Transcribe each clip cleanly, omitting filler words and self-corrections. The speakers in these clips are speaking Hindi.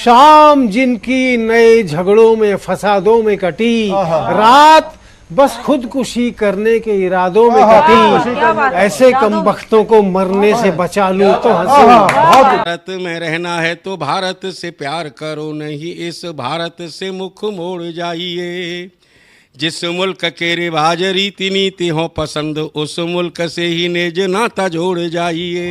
शाम जिनकी नए झगड़ों में फसादों में कटी, रात बस खुदकुशी करने के इरादों में कटी, ऐसे कमबख्तों को मरने से बचा लूं तो हंसूं। भारत में रहना है तो भारत से प्यार करो, नहीं इस भारत से मुख मोड़ जाइए। जिस मुल्क के रिवाज रीति नीति हो पसंद, उस मुल्क से ही नेज नाता जोड़ जाइए।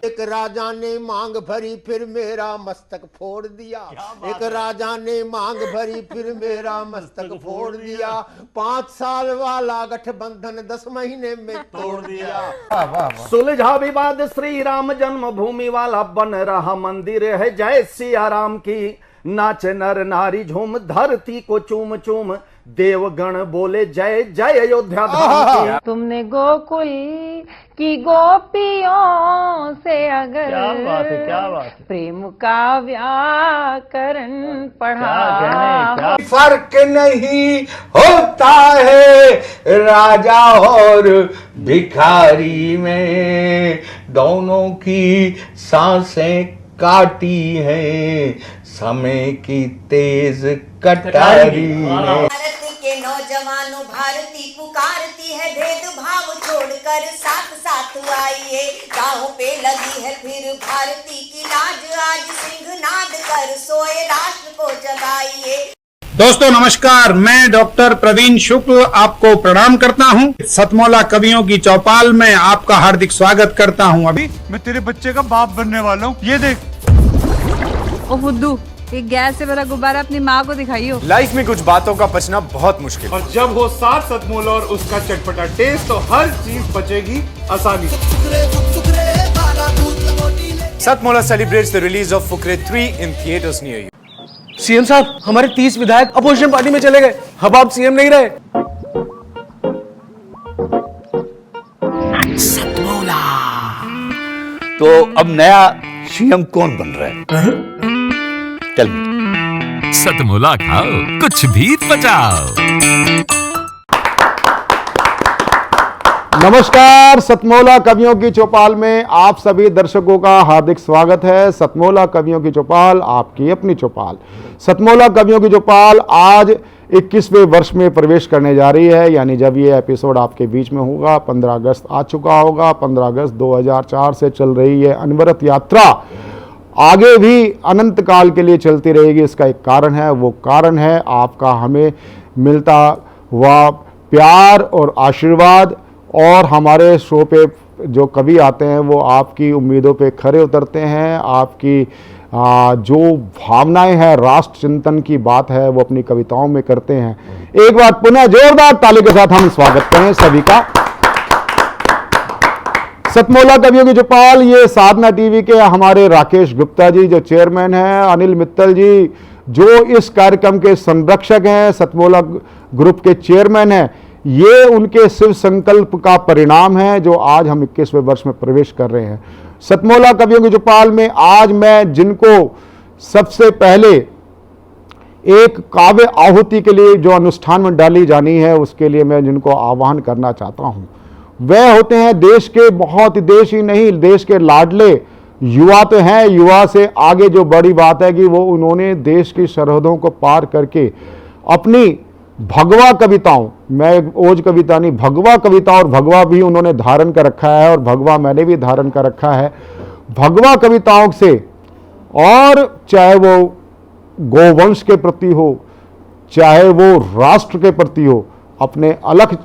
एक राजा ने मांग भरी फिर मेरा मस्तक फोड़ दिया, एक राजा ने मांग भरी फिर मेरा मस्तक फोड़ दिया। 5 साल वाला गठबंधन 10 महीने में तोड़ दिया। सुलझा विवाद श्री राम जन्मभूमि वाला, बन रहा मंदिर है जय सिया राम की। नाच नर नारी झूम धरती को चूम चूम, देवगण बोले जय जय अयोध्या धाम की। तुमने गोकुल की गोपियों से अगर क्या बात है। प्रेम का व्याकरण पढ़ा, फर्क नहीं होता है राजा और भिखारी में, दोनों की सांसें काटी हैं समय की तेज कटारी ने। भारत के नौजवानों भारती पुकारती है, भेदभाव छोड़कर साथ साथ आइए। गाँव पे लगी है फिर भारती की लाज, आज सिंहनाद कर सोए राष्ट्र को जगाइए। दोस्तों नमस्कार, मैं डॉक्टर प्रवीण शुक्ल आपको प्रणाम करता हूं। सतमौला कवियों की चौपाल में आपका हार्दिक स्वागत करता हूं। अभी मैं तेरे बच्चे का बाप बनने वाला हूँ, ये देख। ओ फुद्दू, एक गैस से भरा गुब्बारा अपनी माँ को दिखाइयो। लाइफ में कुछ बातों का बचना बहुत मुश्किल, और जब हो साथ सतमौला और उसका चटपटा टेस्ट, तो हर चीज बचेगी आसानी से। सतमौला celebrates the release of Fukrey 3 in theatres near you. CM साहब, हमारे 30 विधायक अपोजिशन पार्टी में चले गए, अब आप सीएम नहीं रहे। सतमौला तो अब नया सीएम कौन बन रहा है? चल सतमौला खाओ, कुछ भी बचाओ। नमस्कार, सतमौला कवियों की चौपाल में आप सभी दर्शकों का हार्दिक स्वागत है। सतमौला कवियों की चौपाल, आपकी अपनी चौपाल। सतमौला कवियों की चौपाल आज 21वें वर्ष में प्रवेश करने जा रही है, यानी जब ये एपिसोड आपके बीच में होगा 15 अगस्त आ चुका होगा। 15 अगस्त 2004 से चल रही है अनवरत यात्रा आगे भी अनंत काल के लिए चलती रहेगी। इसका एक कारण है, वो कारण है आपका हमें मिलता हुआ प्यार और आशीर्वाद, और हमारे शो पे जो कवि आते हैं वो आपकी उम्मीदों पे खरे उतरते हैं। आपकी जो भावनाएं हैं, राष्ट्र चिंतन की बात है, वो अपनी कविताओं में करते हैं। एक बार पुनः जोरदार ताली के साथ हम स्वागत करें सभी का। सतमौला कवियों की चौपाल, ये साधना टीवी के हमारे राकेश गुप्ता जी जो चेयरमैन हैं, अनिल मित्तल जी जो इस कार्यक्रम के संरक्षक हैं, सतमौला ग्रुप के चेयरमैन हैं, ये उनके शिव संकल्प का परिणाम है जो आज हम 21वें वर्ष में प्रवेश कर रहे हैं। सतमौला कवियों की चौपाल में आज मैं जिनको सबसे पहले एक काव्य आहुति के लिए जो अनुष्ठान में डाली जानी है, उसके लिए मैं जिनको आह्वान करना चाहता हूं, वह होते हैं देश के, बहुत देश ही नहीं, देश के लाडले युवा तो हैं। युवा से आगे जो बड़ी बात है कि वो उन्होंने देश की सरहदों को पार करके अपनी भगवा कविताओं, मैं ओज कविता नहीं, भगवा कविता, और भगवा भी उन्होंने धारण कर रखा है और भगवा मैंने भी धारण कर रखा है। भगवा कविताओं से, और चाहे वो गोवंश के प्रति हो, चाहे वो राष्ट्र के प्रति हो, अपने अलख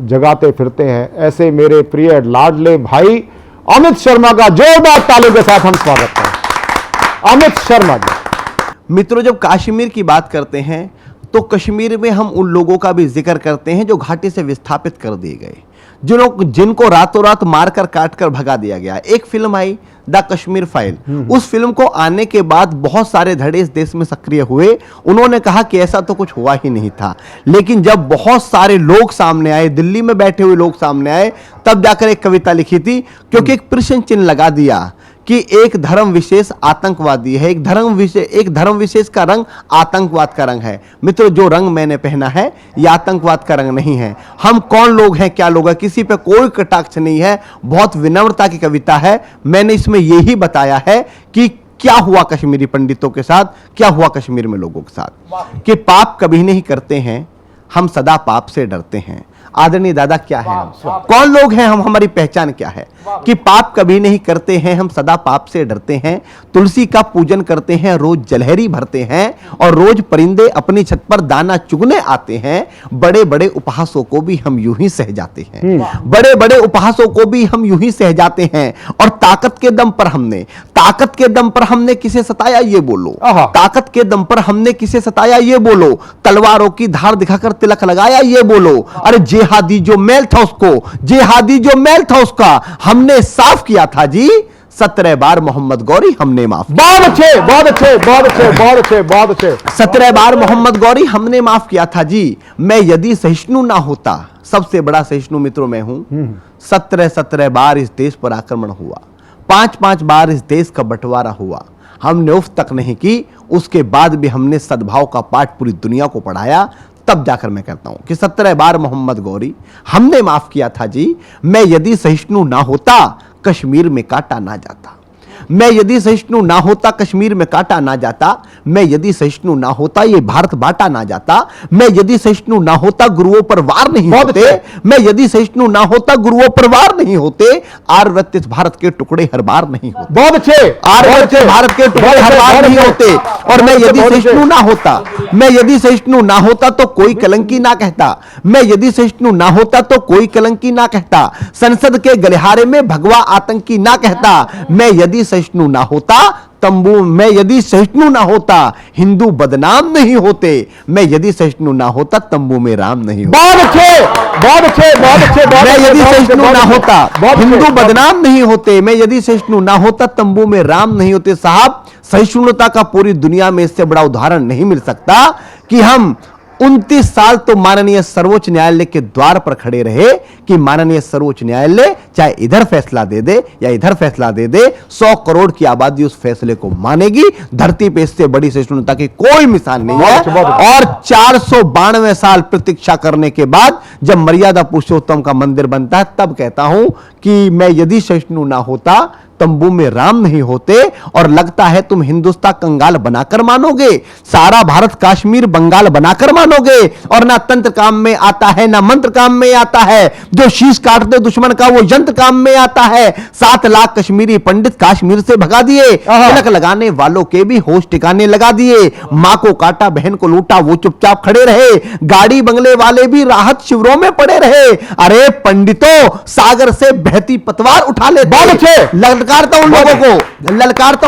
जगाते फिरते हैं। ऐसे मेरे प्रिय लाडले भाई अमित शर्मा का जोरदार तालियों के साथ हम स्वागत करें। अमित शर्मा जी। मित्रों, जब कश्मीर की बात करते हैं तो कश्मीर में हम उन लोगों का भी जिक्र करते हैं जो घाटी से विस्थापित कर दिए गए, जिनको रातों रात मारकर काटकर भगा दिया गया। एक film I the Kashmir file, उस फिल्म को आने के बाद बहुत सारे धड़े इस देश में सक्रिय हुए। उन्होंने कहा कि ऐसा तो कुछ हुआ ही नहीं था, लेकिन जब बहुत सारे लोग सामने आए, दिल्ली में बैठे हुए लोग सामने आए, तब जाकर एक कविता लिखी थी, क्योंकि एक प्रश्न चिन्ह लगा दिया कि एक धर्म विशेष आतंकवादी है, एक धर्म विशेष का रंग आतंकवाद का रंग है। मित्रों, जो रंग मैंने पहना है यह आतंकवाद का रंग नहीं है। हम कौन लोग हैं, क्या लोग हैं, किसी पे कोई कटाक्ष नहीं है, बहुत विनम्रता की कविता है। मैंने इसमें यही बताया है कि क्या हुआ कश्मीरी पंडितों के साथ, क्या हुआ कश्मीर में लोगों के साथ, कि पाप कभी नहीं करते हैं हम, सदा पाप से डरते हैं। आदरणीय दादा क्या है, कौन लोग हैं हम, हमारी पहचान क्या है, कि पाप कभी नहीं करते हैं हम, सदा पाप से डरते हैं, तुलसी का पूजन करते हैं, रोज जलहरी भरते हैं, और रोज परिंदे अपनी छत पर दाना चुगने आते हैं। बड़े बड़े उपहासों को भी हम यूं ही सह जाते हैं, बड़े बड़े उपहासों को भी हम यूं ही सह जाते हैं। और ताकत के दम पर हमने किसे सताया ये बोलो, ताकत के दम पर हमने किसे सताया ये बोलो, तलवारों की धार दिखाकर तिलक लगाया ये बोलो। अरे जिहादी जो मैल था उसको, जिहादी जो मैल था उसका हमने साफ किया था जी, 17 बार मोहम्मद गौरी हमने माफ। बहुत अच्छे, बहुत अच्छे, बहुत अच्छे, बहुत अच्छे, बहुत अच्छे। 17 बार मोहम्मद गौरी हमने माफ किया था जी। मैं यदि सहिष्णु ना होता, सबसे बड़ा सहिष्णु मित्रों में हूं, 17 बार इस देश पर आक्रमण हुआ, 5 बार इस देश का बंटवारा हुआ, हमने उफ तक नहीं की। उसके बाद भी हमने सद्भाव का पाठ पूरी दुनिया को पढ़ाया। तब जाकर मैं कहता हूं कि 17 बार मोहम्मद गौरी हमने माफ किया था जी। मैं यदि सहिष्णु ना होता, कश्मीर में काटा ना जाता। मैं यदि सहिष्णु ना होता, कश्मीर में काटा ना जाता। मैं यदि सहिष्णु ना होता, ये भारत बांटा ना जाता। मैं यदि सहिष्णु ना होता, गुरुओं पर वार नहीं होते। मैं यदि सहिष्णु ना होता, गुरुओं पर वार नहीं होते। आर्यवृत्त इस भारत के टुकड़े हर बार नहीं होते। बहुत अच्छे, आर्यवृत्त भारत के टुकड़े हर बार नहीं होते। और मैं यदि सहिष्णु ना होता, मैं यदि सहिष्णु ना होता तो कोई कलंकी ना कहता। मैं यदि सहिष्णु ना होता तो कोई कलंकी ना कहता। संसद के गलिहारे में भगवा आतंकी ना कहता। मैं यदि सहिष्णु ना होता, तंबू में यदि सहिष्णु ना होता, हिंदू बदनाम नहीं होते। मैं यदि सहिष्णु ना होता, तंबू में राम नहीं होता। बहुत अच्छे, बहुत अच्छे, बहुत अच्छे। मैं यदि सहिष्णु ना होता, हिंदू बदनाम नहीं होते। मैं यदि सहिष्णु ना होता, तंबू में राम नहीं होते। साहब, सहिष्णुता का पूरी दुनिया में इससे बड़ा उदाहरण नहीं मिल सकता कि हम 29 साल तो माननीय सर्वोच्च न्यायालय के द्वार पर खड़े रहे कि माननीय सर्वोच्च न्यायालय चाहे इधर फैसला दे दे या इधर फैसला दे दे, 100 करोड़ की आबादी उस फैसले को मानेगी। धरती पे इससे बड़ी सहिष्णुता की कोई मिसाल नहीं है। और 492 साल प्रतीक्षा करने के बाद जब मर्यादा पुरुषोत्तम का मंदिर बनता है, तब कहता हूं कि मैं यदि सहिष्णु ना होता, तंबू में राम नहीं होते। और लगता है तुम हिंदुस्तान कंगाल बनाकर मानोगे, सारा भारत कश्मीर बंगाल बनाकर मानोगे। और ना तंत्र काम में आता है, ना मंत्र काम में आता है। जो शीश काटते दुश्मन का वो यंत्र काम में आता है। 7 लाख कश्मीरी पंडित कश्मीर से भगा दिए। तिलक लगाने वालों के भी होश ठिकाने लगा दिए। मां को काटा, बहन को लूटा, वो चुपचाप खड़े रहे। गाड़ी बंगले वाले भी राहत शिविरों में पड़े रहे। अरे पंडितों, सागर से बहती पतवार उठा लेते। ललकारता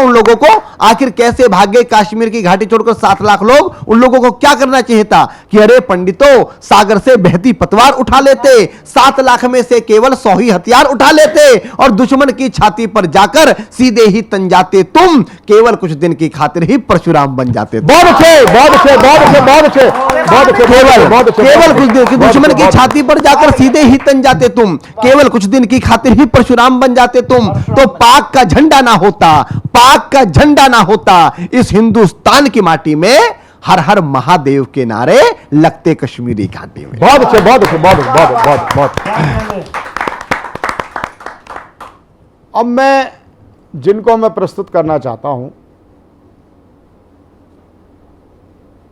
उन लोगों को आखिर कैसे भागे कश्मीर की घाटी छोड़कर 7 लाख लोग। उन लोगों को क्या करना चाहिए था कि अरे पंडितों, सागर से बहती पतवार उठा लेते, 7 लाख में से केवल 100 ही हथियार उठा लेते और दुश्मन की छाती पर जाकर सीधे ही तन जाते। तुम केवल कुछ दिन की खातिर ही परशुराम बन जाते। बहुत अच्छे, बहुत अच्छे, बहुत अच्छे, बहुत अच्छे, बहुत अच्छे, केवल कुछ दिन की दुश्मन की छाती पर जाकर सीधे ही तन जाते तुम। केवल कुछ दिन की खातिर ही परशुराम बन जाते तुम। तो पाक का झंडा ना होता, पाक का झंडा ना होता, इस हिंदुस्तान की माटी में हर हर महादेव के नारे लगते कश्मीरी घाटी में। बहुत अच्छे, बहुत अच्छे, बहुत बहुत बहुत बहुत। अब मैं जिनको मैं प्रस्तुत करना चाहता हूं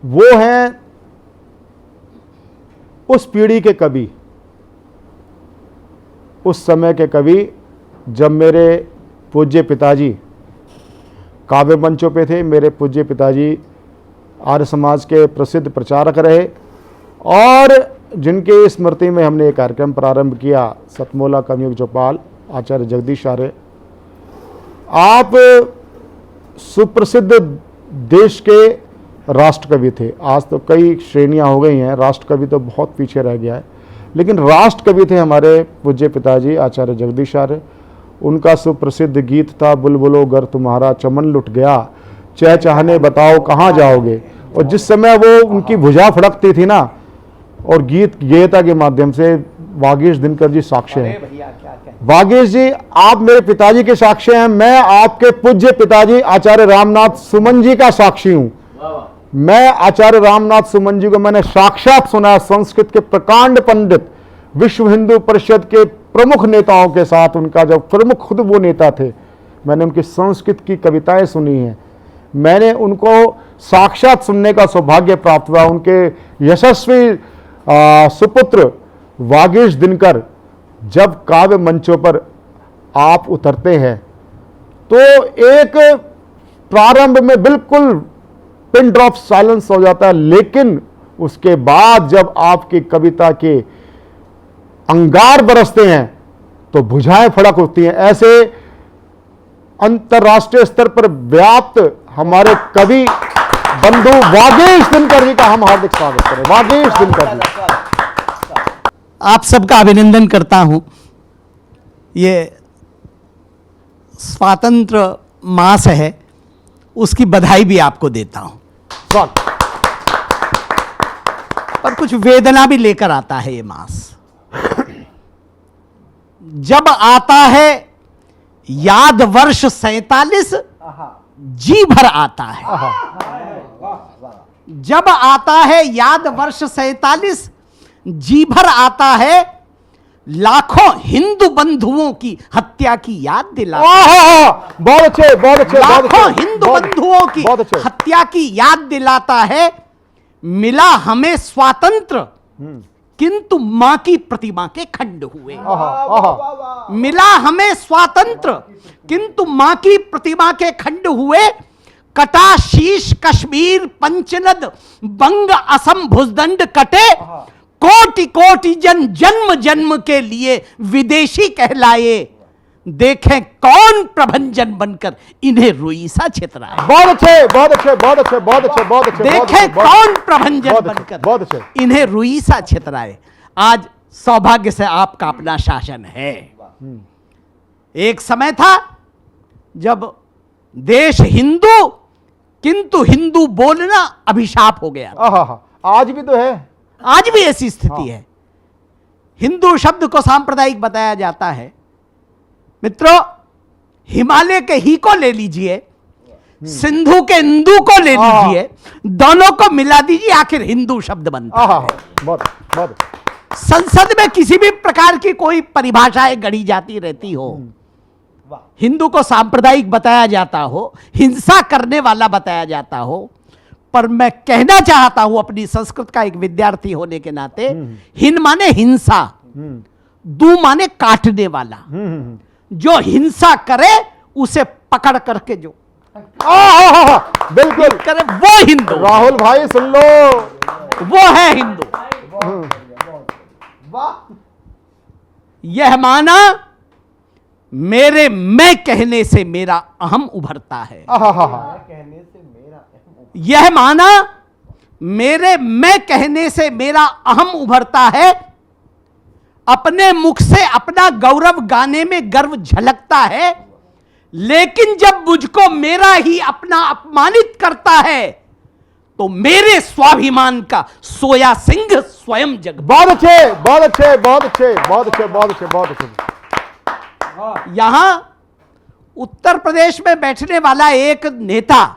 वो हैं उस पीढ़ी के कवि, उस समय के कवि जब मेरे पूज्य पिताजी काव्य मंचों पे थे। मेरे पूज्य पिताजी आर्य समाज के प्रसिद्ध प्रचारक रहे और जिनके स्मृति में हमने एक कार्यक्रम प्रारंभ किया, सतमोला कवियों की चौपाल, आचार्य जगदीश आर्य। आप सुप्रसिद्ध देश के राष्ट्रकवि थे। आज तो कई श्रेणियां हो गई हैं, राष्ट्रकवि तो बहुत पीछे रह गया है, लेकिन राष्ट्रकवि थे हमारे पूज्य पिताजी आचार्य जगदीश आर्य। उनका सुप्रसिद्ध गीत था, बुलबुलो गर तुम्हारा चमन लुट गया, चहचहाने बताओ कहाँ जाओगे। और जिस समय वो उनकी भुजा फड़कती थी ना, और गीत गेयता के माध्यम से वागीश दिनकर जी साक्ष्य हैं। वागीश जी, आप मेरे पिताजी के साक्ष्य हैं। मैं आपके पूज्य पिताजी आचार्य रामनाथ सुमन जी का साक्षी हूं। मैं आचार्य रामनाथ सुमन जी को मैंने साक्षात सुना। संस्कृत के प्रकांड पंडित, विश्व हिंदू परिषद के प्रमुख नेताओं के साथ, उनका जब प्रमुख खुद वो नेता थे, मैंने उनकी संस्कृत की कविताएं सुनी हैं, मैंने उनको साक्षात सुनने का सौभाग्य प्राप्त हुआ। उनके यशस्वी सुपुत्र वागीश दिनकर जब काव्य मंचों पर आप उतरते हैं तो एक प्रारंभ में बिल्कुल पिन ड्रॉप साइलेंस हो जाता है, लेकिन उसके बाद जब आपकी कविता के अंगार बरसते हैं तो भुजाएं फड़क उठती हैं। ऐसे अंतर्राष्ट्रीय स्तर पर व्याप्त हमारे कवि बंधु वागीश दिनकर जी का हम हार्दिक स्वागत करें। वागीश दिनकर जी, आप सबका अभिनंदन करता हूं। ये स्वातंत्र मास है, उसकी बधाई भी आपको देता हूं। पर कुछ वेदना भी लेकर आता है ये मास। जब आता है याद वर्ष 47, जी भर आता है। जब आता है याद वर्ष 47, जी भर आता है। लाखों हिंदू बंधुओं की हत्या की याद दिलाता है। बहुत अच्छे, बहुत अच्छे। लाखों हिंदू बंधुओं की हत्या की याद दिलाता है। मिला हमें स्वातंत्र, किंतु मां की प्रतिमा के खंड हुए। मिला हमें स्वातंत्र, किंतु मां की प्रतिमा के खंड हुए। कटा शीश कश्मीर पंचनद बंग असम भुजदंड कटे। कोटि कोटि जन जन्म जन्म के लिए विदेशी कहलाए। देखें कौन प्रभंजन बनकर इन्हें रुईसा छितराए। बहुत अच्छे, बहुत अच्छे, बहुत अच्छे, बहुत अच्छे, बहुत अच्छे। देखें कौन प्रभंजन बनकर इन्हें रुईसा छितराए। आज सौभाग्य से आपका अपना शासन है। एक समय था जब देश हिंदू, किंतु हिंदू बोलना अभिशाप हो गया। आज भी तो है, आज भी ऐसी स्थिति है। हिंदू शब्द को सांप्रदायिक बताया जाता है। मित्रों, हिमालय के ही को ले लीजिए, सिंधु के इंदु को ले लीजिए, दोनों को मिला दीजिए, आखिर हिंदू शब्द बनता है। बहुत। संसद में किसी भी प्रकार की कोई परिभाषाएं गढ़ी जाती रहती हो, हिंदू को सांप्रदायिक बताया जाता हो, हिंसा करने वाला बताया जाता हो, पर मैं कहना चाहता हूं अपनी संस्कृत का एक विद्यार्थी होने के नाते, हिन माने हिंसा, दू माने काटने वाला। जो हिंसा करे उसे पकड़ करके जो बिल्कुल करे वो हिंदू। राहुल भाई सुन लो, वो है हिंदू। यह माना मेरे मैं कहने से मेरा अहम उभरता है। यह माना मेरे मैं कहने से मेरा अहम उभरता है। अपने मुख से अपना गौरव गाने में गर्व झलकता है, लेकिन जब मुझको मेरा ही अपना अपमानित करता है तो मेरे स्वाभिमान का सोया सिंह स्वयं जग। बहुत अच्छे, बहुत अच्छे, बहुत अच्छे, बहुत अच्छे, बहुत अच्छे, बहुत अच्छे। यहां उत्तर प्रदेश में बैठने वाला एक नेता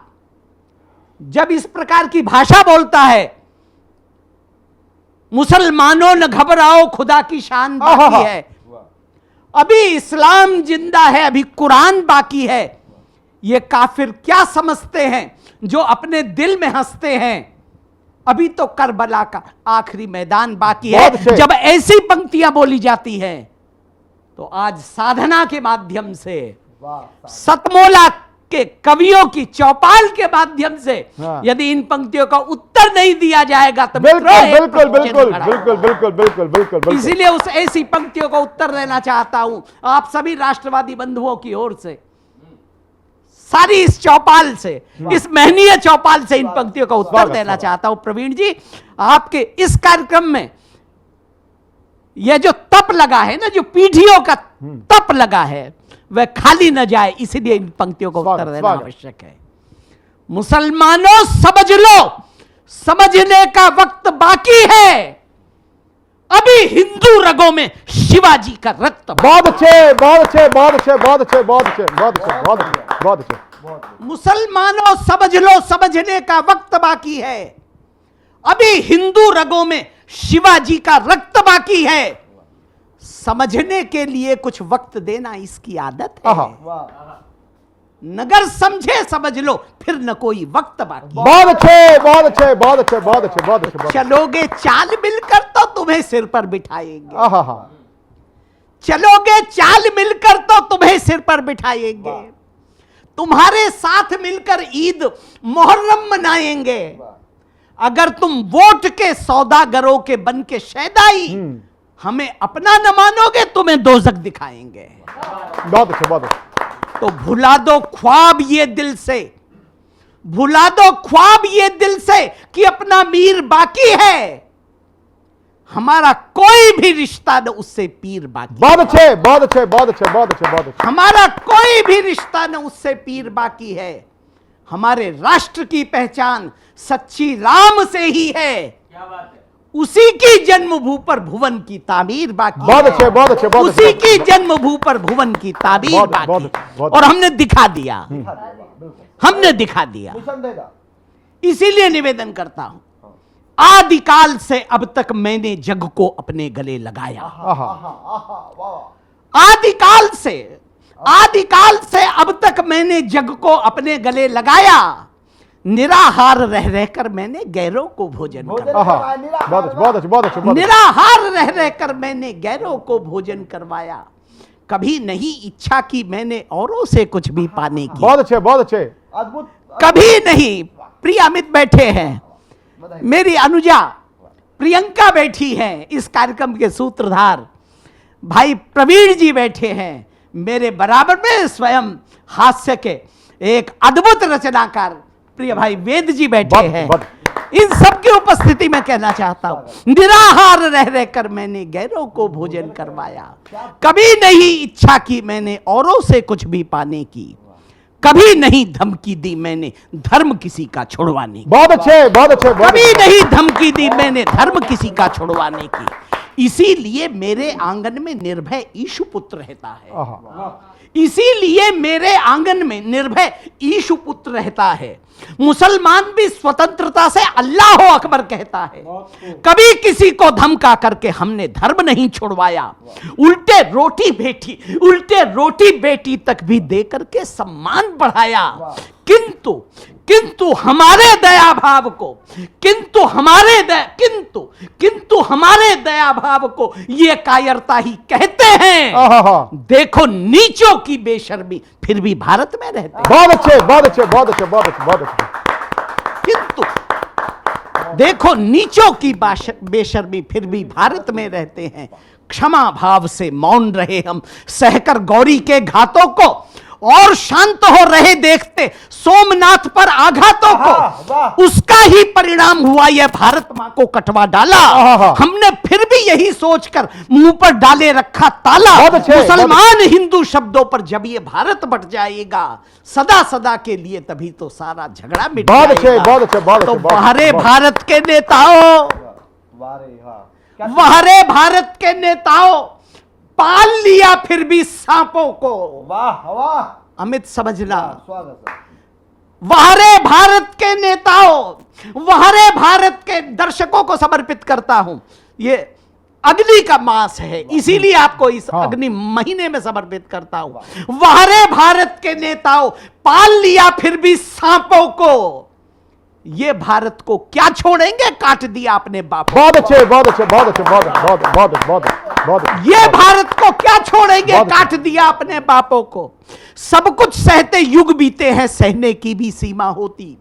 जब इस प्रकार की भाषा बोलता है, मुसलमानों न घबराओ खुदा की शान बाकी है, अभी इस्लाम जिंदा है, अभी कुरान बाकी है, ये काफिर क्या समझते हैं जो अपने दिल में हंसते हैं, अभी तो करबला का आखिरी मैदान बाकी है। जब ऐसी पंक्तियां बोली जाती हैं तो आज साधना के माध्यम से, सतमोला के कवियों की चौपाल के माध्यम से यदि इन पंक्तियों का उत्तर नहीं दिया जाएगा तो बिल्कुल। इसीलिए उस ऐसी पंक्तियों का उत्तर देना चाहता हूं आप सभी राष्ट्रवादी बंधुओं की ओर से, सारी इस चौपाल से, इस महनीय चौपाल से इन पंक्तियों का उत्तर देना चाहता हूं। प्रवीण जी, आपके इस कार्यक्रम में यह जो तप लगा है ना, जो पीढ़ियों का तप लगा है, वह खाली न जाए, इसलिए इन पंक्तियों को उत्तर देना आवश्यक है। मुसलमानों समझ लो, समझने का वक्त बाकी है, अभी हिंदू रगों में शिवाजी का रक्त। बहुत अच्छे, बहुत अच्छे, बहुत अच्छे, बहुत अच्छे, बहुत अच्छे, बहुत अच्छे, बहुत अच्छे, बहुत अच्छे। मुसलमानों समझ लो, समझने का वक्त बाकी है, अभी हिंदू रगों में शिवाजी का रक्त बाकी है। समझने के लिए कुछ वक्त देना इसकी आदत है। नगर समझे समझ लो, फिर न कोई वक्त बाकी। बहुत अच्छे, बहुत अच्छे, बहुत अच्छे, बहुत अच्छे, बहुत अच्छे। चलोगे चाल मिलकर तो तुम्हें सिर पर बिठाएंगे। आहा, चलोगे चाल मिलकर तो तुम्हें सिर पर बिठाएंगे। तुम्हारे साथ मिलकर ईद मुहर्रम मनाएंगे। अगर तुम वोट के सौदागरों के बन के शैदाई हमें अपना न मानोगे, तुम्हें दोजख दिखाएंगे। बहुत अच्छे, बहुत अच्छे। तो भुला दो ख्वाब ये दिल से, भुला दो ख्वाब ये दिल से कि अपना मीर बाकी है। हमारा कोई भी रिश्ता न उससे पीर बाकी। बहुत अच्छे, बहुत अच्छे, बहुत अच्छे, बहुत अच्छे, बहुत अच्छे। हमारा कोई भी रिश्ता न उससे पीर बाकी है। हमारे राष्ट्र की पहचान सच्ची राम से ही है। क्या बात है? उसी की जन्मभूमि पर भुवन की तामीर बाकी। बहुत अच्छे, बहुत अच्छे, बहुत उसी की जन्मभूमि पर भुवन की तामीर बाकी। और हमने दिखा दिया, हमने दिखा दिया। इसीलिए निवेदन करता हूं, आदिकाल से अब तक मैंने जग को अपने गले लगाया। आदिकाल से अब तक मैंने जग को अपने गले लगाया। निराहार रह रहकर मैंने गैरों को भोजन करवाया। निराहार रह रहकर मैंने गैरों को भोजन करवाया। कभी नहीं इच्छा की मैंने औरों से कुछ भी पाने की। बहुत अच्छे, बहुत अच्छे, अद्भुत। कभी नहीं। प्रिय अमित बैठे हैं, मेरी अनुजा प्रियंका बैठी हैं, इस कार्यक्रम के सूत्रधार भाई प्रवीण जी बैठे हैं, मेरे बराबर में स्वयं हास्य के एक अद्भुत रचनाकार प्रिय भाई वेद जी बैठे हैं। इन सब की उपस्थिति में कहना चाहता हूं, निराहार रह रहकर मैंने गैरों को भोजन करवाया। कभी नहीं इच्छा की मैंने औरों से कुछ भी पाने की। कभी नहीं धमकी दी मैंने धर्म किसी का छुड़वाने की। बहुत अच्छे, बहुत अच्छे। कभी नहीं धमकी दी मैंने धर्म किसी का छुड़वाने की। इसीलिए मेरे आंगन में निर्भय ईशु पुत्र रहता है। इसीलिए मेरे आंगन में निर्भय ईशु पुत्र रहता है। मुसलमान भी स्वतंत्रता से अल्लाह अकबर कहता है। कभी किसी को धमका करके हमने धर्म नहीं छुड़वाया। उल्टे रोटी बेटी तक भी दे करके सम्मान बढ़ाया। किंतु हमारे दया भाव को किंतु हमारे दया भाव को ये कायरता ही कहते हैं। देखो नीचों की बेशर्मी फिर भी भारत में रहते हैं। बहुत अच्छे, बहुत अच्छे, बहुत अच्छे, बहुत अच्छे, बहुत अच्छे। किंतु देखो नीचों की बेशर्मी फिर भी भारत में रहते हैं। क्षमा भाव से मौन रहे हम, सहकर गौरी के घातों को, और शांत हो रहे देखते सोमनाथ पर आघातों को। उसका ही परिणाम हुआ यह भारत मां को कटवा डाला। हमने फिर भी यही सोचकर मुंह पर डाले रखा ताला। मुसलमान हिंदू शब्दों पर जब ये भारत बट जाएगा सदा सदा के लिए, तभी तो सारा झगड़ा मिट जाएगा। तो बाहरे भारत के नेताओं, बाहरे भारत के नेताओं, पाल लिया फिर भी सांपों को। वाह वाह अमित समझना। वहरे भारत के नेताओं, वहरे भारत के दर्शकों को समर्पित करता हूं। ये अग्नि का मास है, इसीलिए आपको इस अग्नि महीने में समर्पित करता हूं। वहरे भारत के नेताओं, पाल लिया फिर भी सांपों को। ये भारत को क्या छोड़ेंगे, काट दिया अपने बाप। बहुत अच्छे, बहुत अच्छे, बहुत अच्छे, बहुत बहुत बहुत बहुत बहुत। ये भारत को क्या छोड़ेंगे, काट दिया अपने बापों को। सब कुछ सहते युग बीते हैं, सहने की भी सीमा होती।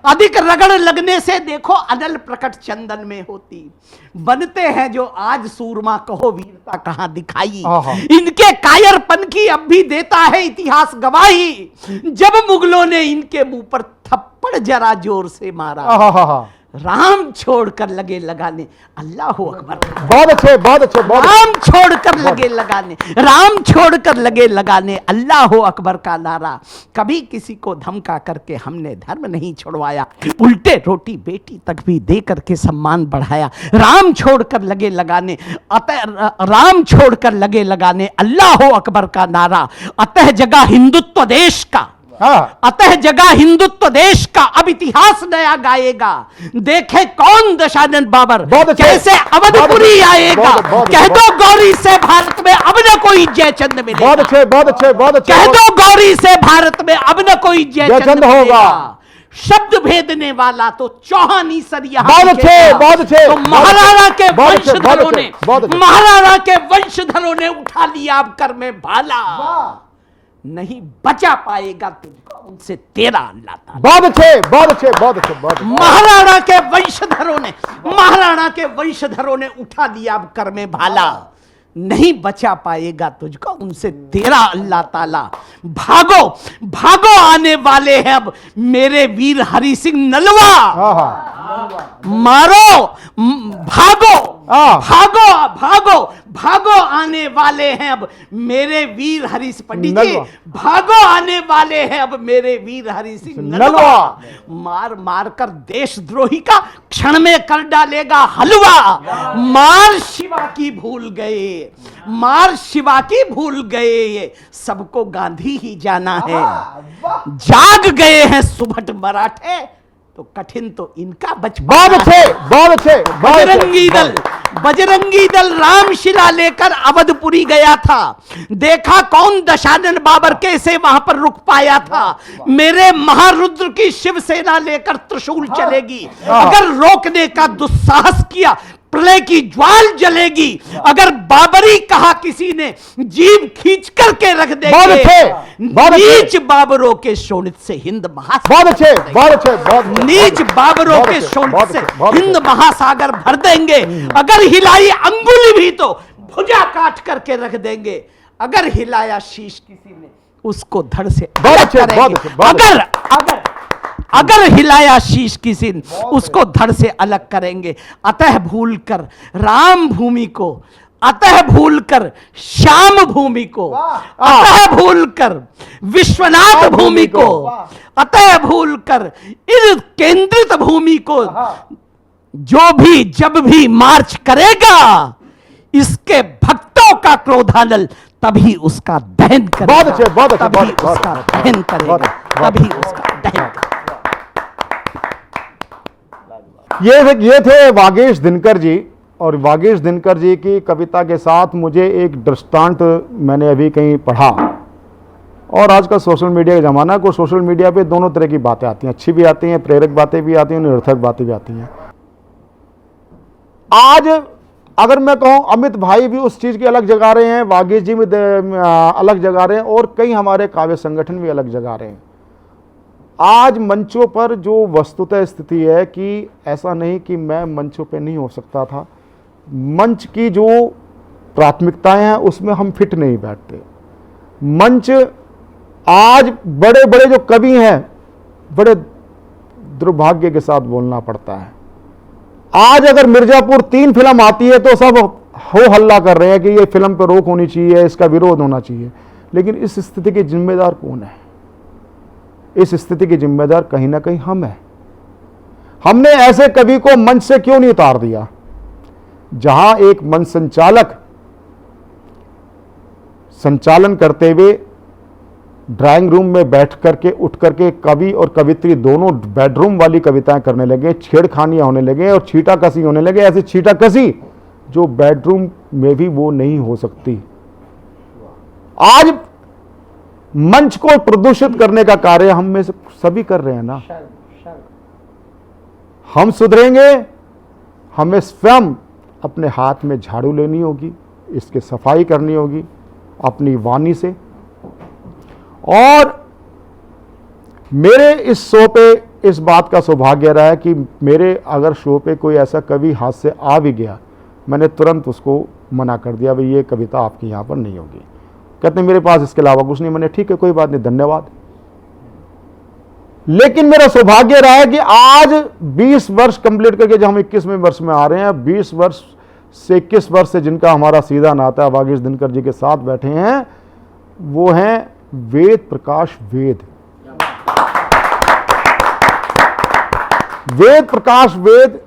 अधिक रगड़ लगने से देखो अनल प्रकट चंदन में होती। बनते हैं जो आज सूरमा, कहो वीरता कहां दिखाई। इनके कायरपन की अब भी देता है इतिहास गवाही। जब मुगलों ने इनके मुंह पर थप्पड़ जरा जोर से मारा, राम छोड़कर लगे लगाने अल्लाह अकबर। बहुत अच्छे, बहुत अच्छे, बहुत। राम छोड़कर लगे लगाने, राम छोड़कर लगे लगाने अल्लाह अकबर का नारा। कभी किसी को धमका करके हमने धर्म नहीं छुड़वाया। उल्टे रोटी बेटी तक भी दे करके सम्मान बढ़ाया। राम छोड़कर लगे लगाने, राम छोड़कर लगे लगाने अल्लाह अकबर का नारा। अतः जगह हिंदुत्व देश का, अतः जगा हिंदुत्व देश का, अब इतिहास नया गाएगा। देखे कौन दशानंद बाबर कैसे अवधपुरी आएगा। कह दो गौरी से भारत में अब न कोई जयचंद मिलेगा। बहुत अच्छे, बहुत अच्छे, बहुत अच्छे। कह दो गौरी से भारत में अब न कोई जयचंद होगा। शब्द भेदने वाला तो चौहानी सर यहाँ बहुत अच्छे, बहुत अच्छे। तो महाराणा के वंशधरों ने, महाराणा के वंशधरों ने उठा लिया अब कर में भाला। नहीं बचा पाएगा तुझको उनसे तेरा अल्लाह ताला। बहुत अच्छे, बहुत अच्छे, बहुत अच्छे, बहुत अच्छे। महाराणा के वंशधरों ने, महाराणा के वंशधरों ने उठा लिया अब कर में भाला। नहीं बचा पाएगा तुझको उनसे तेरा अल्लाह ताला। भागो भागो आने वाले हैं अब मेरे वीर हरि सिंह नलवा। मारो भागो भागो भागो भागो आने वाले हैं अब मेरे वीर हरि पंडित जी, भागो आने वाले हैं अब मेरे वीर हरि सिंह नलवा। मार मार कर देशद्रोही का क्षण में कर डालेगा हलवा। मार शिवा की भूल गए, मार शिवा की भूल गए, ये सबको गांधी ही जाना है। जाग गए हैं सुभट मराठे तो कठिन तो इनका बचपन। बहुत अच्छे, बहुत अच्छे। बजरंगी दल, बजरंगी दल रामशिला लेकर अवधपुरी गया था। देखा कौन दशानन बाबर कैसे वहां पर रुक पाया था। मेरे महारुद्र की शिवसेना लेकर त्रिशूल चलेगी। अगर रोकने का दुस्साहस किया प्रलय की ज्वाल जलेगी। अगर बाबरी कहा किसी ने जीभ खींच करके रख देंगे। नीच बाबरों के शोणित से हिंद महासागर, बहुत अच्छे, बहुत अच्छे, बहुत नीच बाबरों के शोणित से हिंद महासागर भर देंगे। अगर हिलाई अंगुली भी तो भुजा काट करके रख देंगे। अगर हिलाया शीश किसी ने उसको धड़ से अलग करेंगे। अगर हिलाया शीश किसी ने उसको धड़ से अलग करेंगे। अतः भूलकर राम भूमि को, अतः भूलकर श्याम भूमि को, अतः भूलकर विश्वनाथ भूमि को, अतः भूलकर इस केंद्रित भूमि को जो भी जब भी मार्च करेगा इसके भक्तों का क्रोधानल तभी उसका दहन करेगा। तभी उसका दहन करेगा, तभी उसका दहन करेगा। ये थे वागेश दिनकर जी। और वागेश दिनकर जी की कविता के साथ मुझे एक दृष्टांत मैंने अभी कहीं पढ़ा। और आज का सोशल मीडिया का ज़माना को, सोशल मीडिया पे दोनों तरह की बातें आती हैं, अच्छी भी आती हैं, प्रेरक बातें भी आती हैं, निरर्थक बातें भी आती हैं। आज अगर मैं कहूँ अमित भाई भी उस चीज़ की अलग जगा रहे हैं, वागेश जी भी अलग जगा रहे हैं और कई हमारे काव्य संगठन भी अलग जगा रहे हैं। आज मंचों पर जो वस्तुतः स्थिति है कि ऐसा नहीं कि मैं मंचों पे नहीं हो सकता था, मंच की जो प्राथमिकताएं हैं उसमें हम फिट नहीं बैठते। मंच आज बड़े बड़े जो कवि हैं बड़े दुर्भाग्य के साथ बोलना पड़ता है। आज अगर मिर्जापुर 3 फिल्म आती है तो सब हो हल्ला कर रहे हैं कि ये फिल्म पर रोक होनी चाहिए, इसका विरोध होना चाहिए। लेकिन इस स्थिति के जिम्मेदार कौन है? इस स्थिति के जिम्मेदार कहीं ना कहीं हम हैं। हमने ऐसे कवि को मंच से क्यों नहीं उतार दिया? जहां एक मंच संचालक संचालन करते हुए ड्राइंग रूम में बैठ करके उठ करके कवि और कवित्री दोनों बेडरूम वाली कविताएं करने लगे, छेड़खानियां होने लगे और छीटाकसी होने लगे। ऐसी छीटाकसी जो बेडरूम में भी वो नहीं हो सकती। आज मंच को प्रदूषित करने का कार्य हम में से सभी कर रहे हैं ना। हम सुधरेंगे, हमें स्वयं अपने हाथ में झाड़ू लेनी होगी, इसकी सफाई करनी होगी अपनी वाणी से। और मेरे इस शो पे इस बात का सौभाग्य रहा है कि मेरे अगर शो पे कोई ऐसा कवि हाथ से आ भी गया, मैंने तुरंत उसको मना कर दिया, भाई ये कविता आपकी यहाँ पर नहीं होगी। कहते मेरे पास इसके अलावा कुछ नहीं। मैंने ठीक है कोई बात नहीं, धन्यवाद। लेकिन मेरा सौभाग्य रहा है कि आज 20 वर्ष कंप्लीट करके जब हम 21वें वर्ष में आ रहे हैं, 20 वर्ष से 21 वर्ष से जिनका हमारा सीधा नाता वागीश दिनकर जी के साथ बैठे हैं, वो हैं वेद प्रकाश वेद। वेद प्रकाश वेद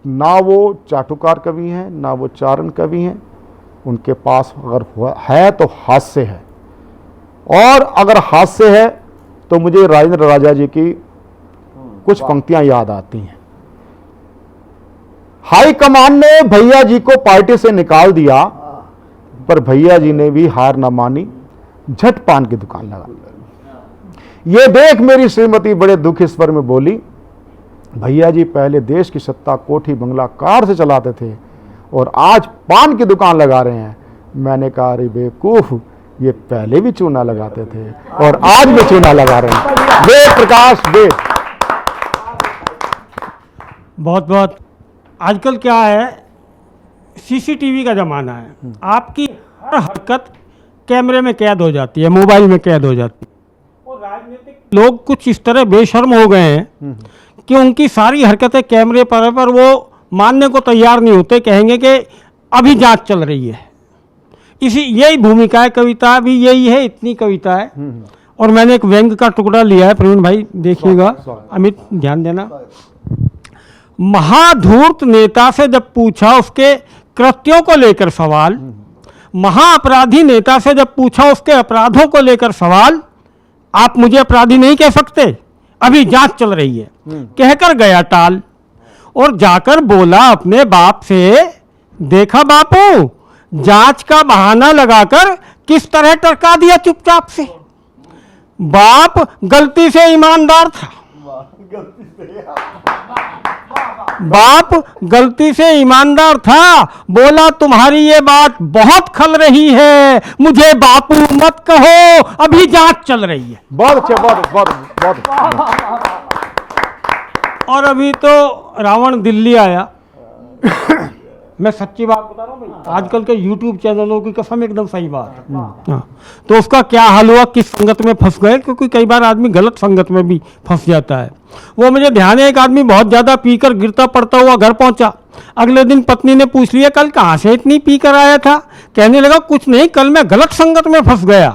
ना वो चाटुकार कवि हैं ना वो चारण कवि हैं। उनके पास अगर है तो हास्य है, और अगर हास्य है तो मुझे राजेंद्र राजा जी की कुछ पंक्तियां याद आती हैं। हाई कमान ने भैया जी को पार्टी से निकाल दिया, पर भैया जी ने भी हार न मानी, झट पान की दुकान लगा। ये देख मेरी श्रीमती बड़े दुख स्वर में बोली, भैया जी पहले देश की सत्ता कोठी बंगला कार से चलाते थे और आज पान की दुकान लगा रहे हैं। मैंने कहा अरे बेवकूफ, ये पहले भी चूना लगाते थे और आज भी चूना लगा रहे हैं। वे प्रकाश वे। बहुत बहुत आजकल क्या है, सीसीटीवी का ज़माना है। आपकी हर हरकत कैमरे में कैद हो जाती है, मोबाइल में कैद हो जाती है। और राजनीतिक लोग कुछ इस तरह बेशर्म हो गए हैं कि उनकी सारी हरकतें कैमरे पर वो मानने को तैयार नहीं होते, कहेंगे कि अभी जांच चल रही है। इसी यही भूमिका है, कविता भी यही है, इतनी कविता है। और मैंने एक व्यंग का टुकड़ा लिया है, प्रवीण भाई देखिएगा, अमित ध्यान देना। महाधूर्त नेता से जब पूछा उसके कृत्यों को लेकर सवाल, महाअपराधी नेता से जब पूछा उसके अपराधों को लेकर सवाल, आप मुझे अपराधी नहीं कह सकते, अभी जांच चल रही है, कहकर गया टाल। और जाकर बोला अपने बाप से, देखा बापू जांच का बहाना लगाकर किस तरह टरका दिया चुपचाप से। बाप गलती से ईमानदार था, बाप गलती से ईमानदार था, बोला तुम्हारी ये बात बहुत खल रही है, मुझे बापू मत कहो, अभी जांच चल रही है। बहुत अच्छे, बहुत बहुत बहुत। और अभी तो रावण दिल्ली आया। मैं सच्ची बात बता रहा हूँ भाई, आजकल के YouTube चैनलों की कसम एकदम सही बात है। हाँ, तो उसका क्या हाल हुआ, किस संगत में फंस गए, क्योंकि कई बार आदमी गलत संगत में भी फंस जाता है। वो मुझे ध्यान है, एक आदमी बहुत ज़्यादा पीकर गिरता पड़ता हुआ घर पहुंचा। अगले दिन पत्नी ने पूछ लिया, कल कहाँ से इतनी पीकर आया था? कहने लगा कुछ नहीं, कल मैं गलत संगत में फंस गया।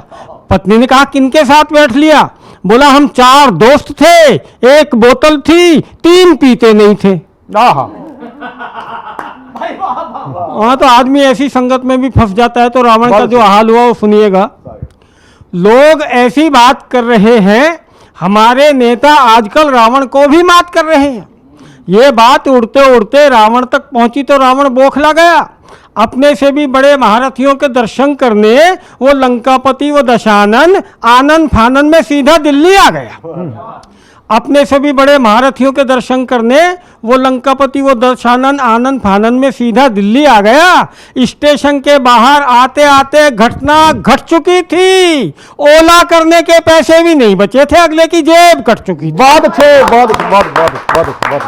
पत्नी ने कहा किनके साथ बैठ लिया? बोला हम 4 दोस्त थे, 1 बोतल थी, 3 पीते नहीं थे। हाँ, तो आदमी ऐसी संगत में भी फंस जाता है। तो रावण का जो हाल हुआ वो सुनिएगा। लोग ऐसी बात कर रहे हैं, हमारे नेता आजकल रावण को भी मात कर रहे हैं। ये बात उड़ते उड़ते रावण तक पहुंची तो रावण बौखला गया। अपने से भी बड़े महारथियों के दर्शन करने वो लंकापति, वो दशानन आनन फानन में सीधा दिल्ली आ गया। अपने से भी बड़े महारथियों के दर्शन करने वो लंकापति, वो दशानन आनन फानन में सीधा दिल्ली आ गया। स्टेशन के बाहर आते आते घटना घट चुकी थी, ओला करने के पैसे भी नहीं बचे थे, अगले की जेब कट चुकी थी। बहुत अच्छे, बहुत बहुत बहुत बहुत।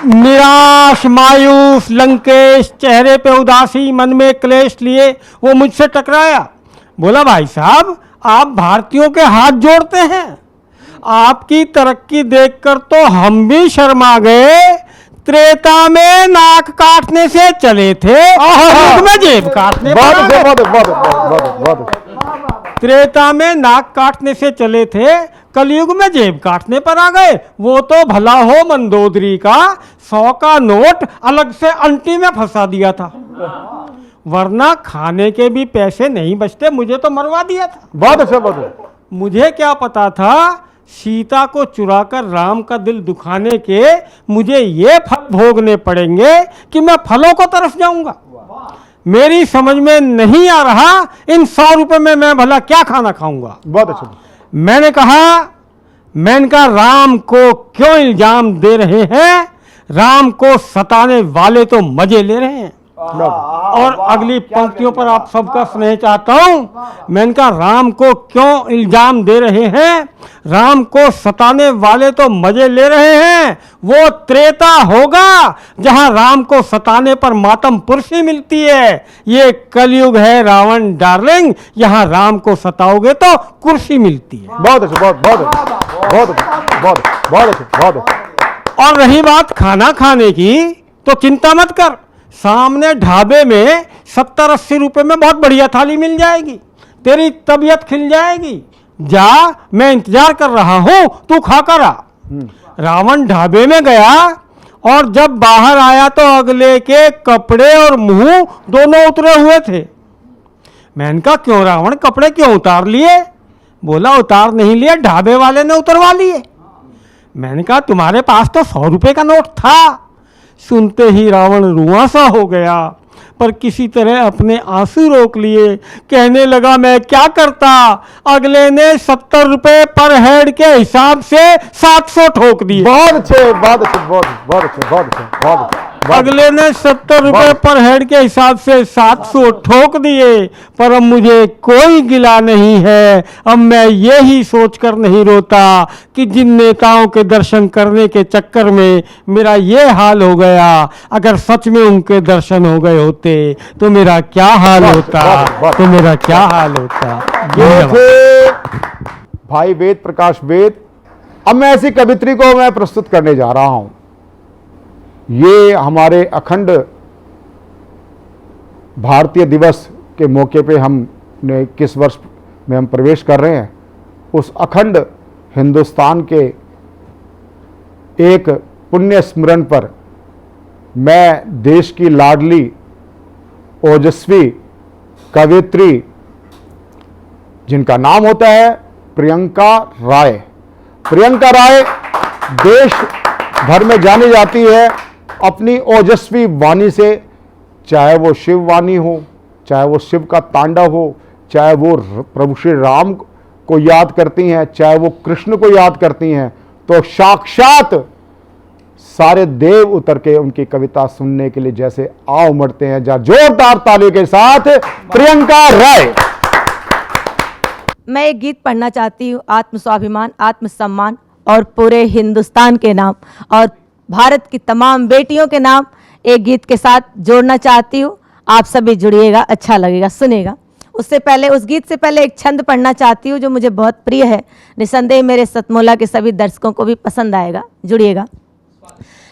निराश मायूस लंकेश, चेहरे पे उदासी, मन में क्लेश लिए वो मुझसे टकराया। बोला भाई साहब, आप भारतीयों के हाथ जोड़ते हैं, आपकी तरक्की देखकर तो हम भी शर्मा गए। त्रेता में नाक काटने से चले थे, कलयुग में जेब काटने त्रेता में नाक काटने से चले थे, कलयुग में जेब काटने पर आ गए। वो तो भला हो मंदोदरी का 100 का नोट अलग से अंटी में फंसा दिया था, वरना खाने के भी पैसे नहीं बचते, मुझे तो मरवा दिया था। बहुत अच्छा, बहुत। मुझे क्या पता था सीता को चुराकर राम का दिल दुखाने के मुझे ये फल भोगने पड़ेंगे कि मैं फलों को तरफ जाऊंगा। मेरी समझ में नहीं आ रहा इन 100 रुपए में मैं भला क्या खाना खाऊंगा। बहुत अच्छा। मैंने कहा राम को क्यों इल्जाम दे रहे हैं, राम को सताने वाले तो मजे ले रहे हैं। और अगली पंक्तियों पर आप सबका स्नेह चाहता हूं। मैंने कहा राम को क्यों इल्जाम दे रहे हैं, राम को सताने वाले तो मजे ले रहे हैं। वो त्रेता होगा जहां राम को सताने पर मातम पुरसी मिलती है। ये कलयुग है रावण डार्लिंग, यहां राम को सताओगे तो कुर्सी मिलती है। बहुत अच्छा, बहुत बहुत बहुत बहुत बहुत अच्छा, बहुत। और रही बात खाना खाने की, तो चिंता मत कर, सामने ढाबे में 70-80 रुपए में बहुत बढ़िया थाली मिल जाएगी, तेरी तबीयत खिल जाएगी। जा, मैं इंतजार कर रहा हूं, तू खाकर आ। रावण ढाबे में गया और जब बाहर आया तो अगले के कपड़े और मुंह दोनों उतरे हुए थे। मैंने कहा क्यों रावण, कपड़े क्यों उतार लिए? बोला उतार नहीं लिया, ढाबे वाले ने उतरवा लिए। मैंने कहा तुम्हारे पास तो 100 रुपए का नोट था। सुनते ही रावण रुआंसा हो गया, पर किसी तरह अपने आंसू रोक लिए। कहने लगा मैं क्या करता। अगले ने 70 रुपए पर हेड के हिसाब से 700 ठोक दिए। बहुत अच्छे, बहुत अच्छे, बहुत बहुत अच्छे, बहुत अच्छे, बहुत अच्छे। अगले ने 70 रुपए पर हेड के हिसाब से 700 ठोक दिए, पर अब मुझे कोई गिला नहीं है। अब मैं ये ही सोचकर नहीं रोता कि जिन नेताओं के दर्शन करने के चक्कर में मेरा ये हाल हो गया, अगर सच में उनके दर्शन हो गए होते तो मेरा क्या हाल होता, तो मेरा क्या हाल होता। ये थे भाई वेद प्रकाश वेद। अब मैं ऐसी कवित्री को मैं प्रस्तुत करने जा रहा हूं। ये हमारे अखंड भारतीय दिवस के मौके पे हमने किस वर्ष में हम प्रवेश कर रहे हैं, उस अखंड हिंदुस्तान के एक पुण्य स्मरण पर मैं देश की लाडली ओजस्वी कवित्री, जिनका नाम होता है प्रियंका राय। प्रियंका राय देश भर में जानी जाती है अपनी ओजस्वी वाणी से, चाहे वो शिव वाणी हो, चाहे वो शिव का तांडव हो, चाहे वो प्रभु श्री राम को याद करती हैं, चाहे वो कृष्ण को याद करती हैं, तो साक्षात सारे देव उतर के उनकी कविता सुनने के लिए जैसे आ उमड़ते हैं। जरा जोरदार ताली के साथ प्रियंका राय। मैं एक गीत पढ़ना चाहती हूँ, आत्मस्वाभिमान, आत्मसम्मान और पूरे हिंदुस्तान के नाम और भारत की तमाम बेटियों के नाम एक गीत के साथ जोड़ना चाहती हूँ। आप सभी जुड़िएगा, अच्छा लगेगा, सुनेगा। उससे पहले, उस गीत से पहले एक छंद पढ़ना चाहती हूँ जो मुझे बहुत प्रिय है। निसंदेह मेरे सतमोला के सभी दर्शकों को भी पसंद आएगा, जुड़िएगा।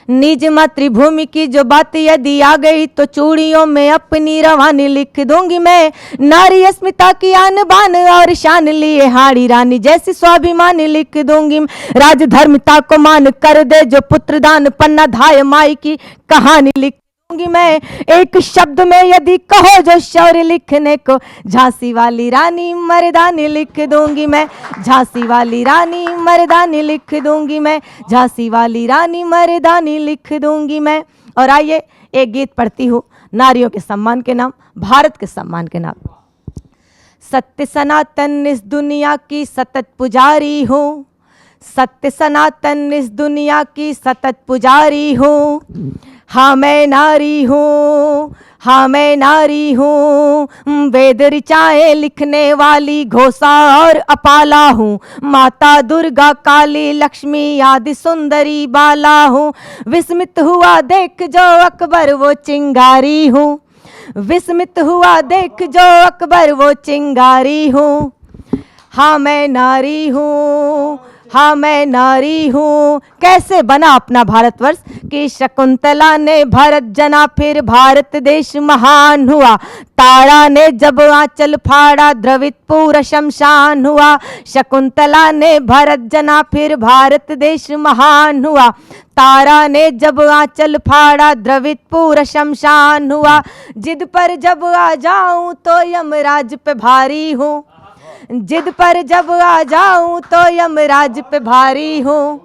निज मातृभूमि की जो बात यदि आ गई तो चूड़ियों में अपनी रवानी लिख दूंगी मैं। नारी अस्मिता की आन बान और शान लिए हाड़ी रानी जैसी स्वाभिमान लिख दूंगी। राजधर्मिता को मान कर दे जो पुत्र दान, पन्ना धाय माई की कहानी लिख दूंगी मैं। एक शब्द में यदि कहो जो शौर्य लिखने को, झांसी वाली रानी मर्दानी लिख दूंगी मैं। झांसी वाली रानी मर्दानी लिख दूंगी मैं। झांसी वाली रानी मर्दानी लिख दूंगी मैं। और आइए एक गीत पढ़ती हूँ नारियों के सम्मान के नाम, भारत के सम्मान के नाम। सत्य सनातन इस दुनिया की सतत पुजारी हूँ। सत्य सनातन इस दुनिया की सतत पुजारी हूँ। हाँ मैं नारी हूँ, हाँ मैं नारी हूँ। वेद ऋचाएं लिखने वाली घोषा और अपाला हूँ। माता दुर्गा, काली, लक्ष्मी आदि सुंदरी बाला हूँ। विस्मित हुआ देख जो अकबर वो चिंगारी हूँ। विस्मित हुआ देख जो अकबर वो चिंगारी हूँ। हाँ मैं नारी हूँ, हाँ मैं नारी हूँ। कैसे बना अपना भारतवर्ष कि शकुंतला ने भरत जना फिर भारत देश महान हुआ। तारा ने जब आंचल फाड़ा द्रवित पूरा शमशान हुआ। शकुंतला ने भरत जना फिर भारत देश महान हुआ। तारा ने जब आंचल फाड़ा द्रवित पूरा शमशान हुआ। जिद पर जब आ जाऊं तो यमराज पे भारी हूँ। जिद पर जब आ जाऊं तो यमराज पे भारी हूँ।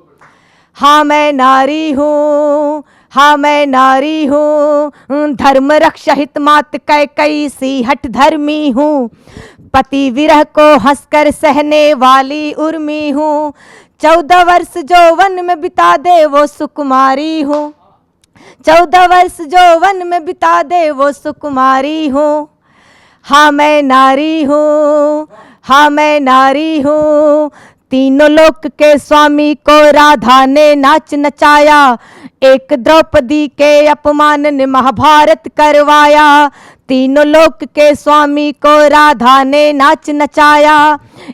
हाँ मैं नारी हूँ, हाँ मैं नारी हूँ। धर्म रक्षा हित मात कई सी हठ धर्मी हूँ। पति विरह को हंसकर सहने वाली उर्मी हूँ। 14 वर्ष जो वन में बिता दे वो सुकुमारी हूँ। 14 वर्ष जो वन में बिता दे वो सुकुमारी हूँ। हाँ मैं नारी हूँ, हाँ मैं नारी हूँ। तीनों लोक के स्वामी को राधा ने नाच नचाया। एक द्रौपदी के अपमान ने महाभारत करवाया। तीनों लोक के स्वामी को राधा ने नाच नचाया।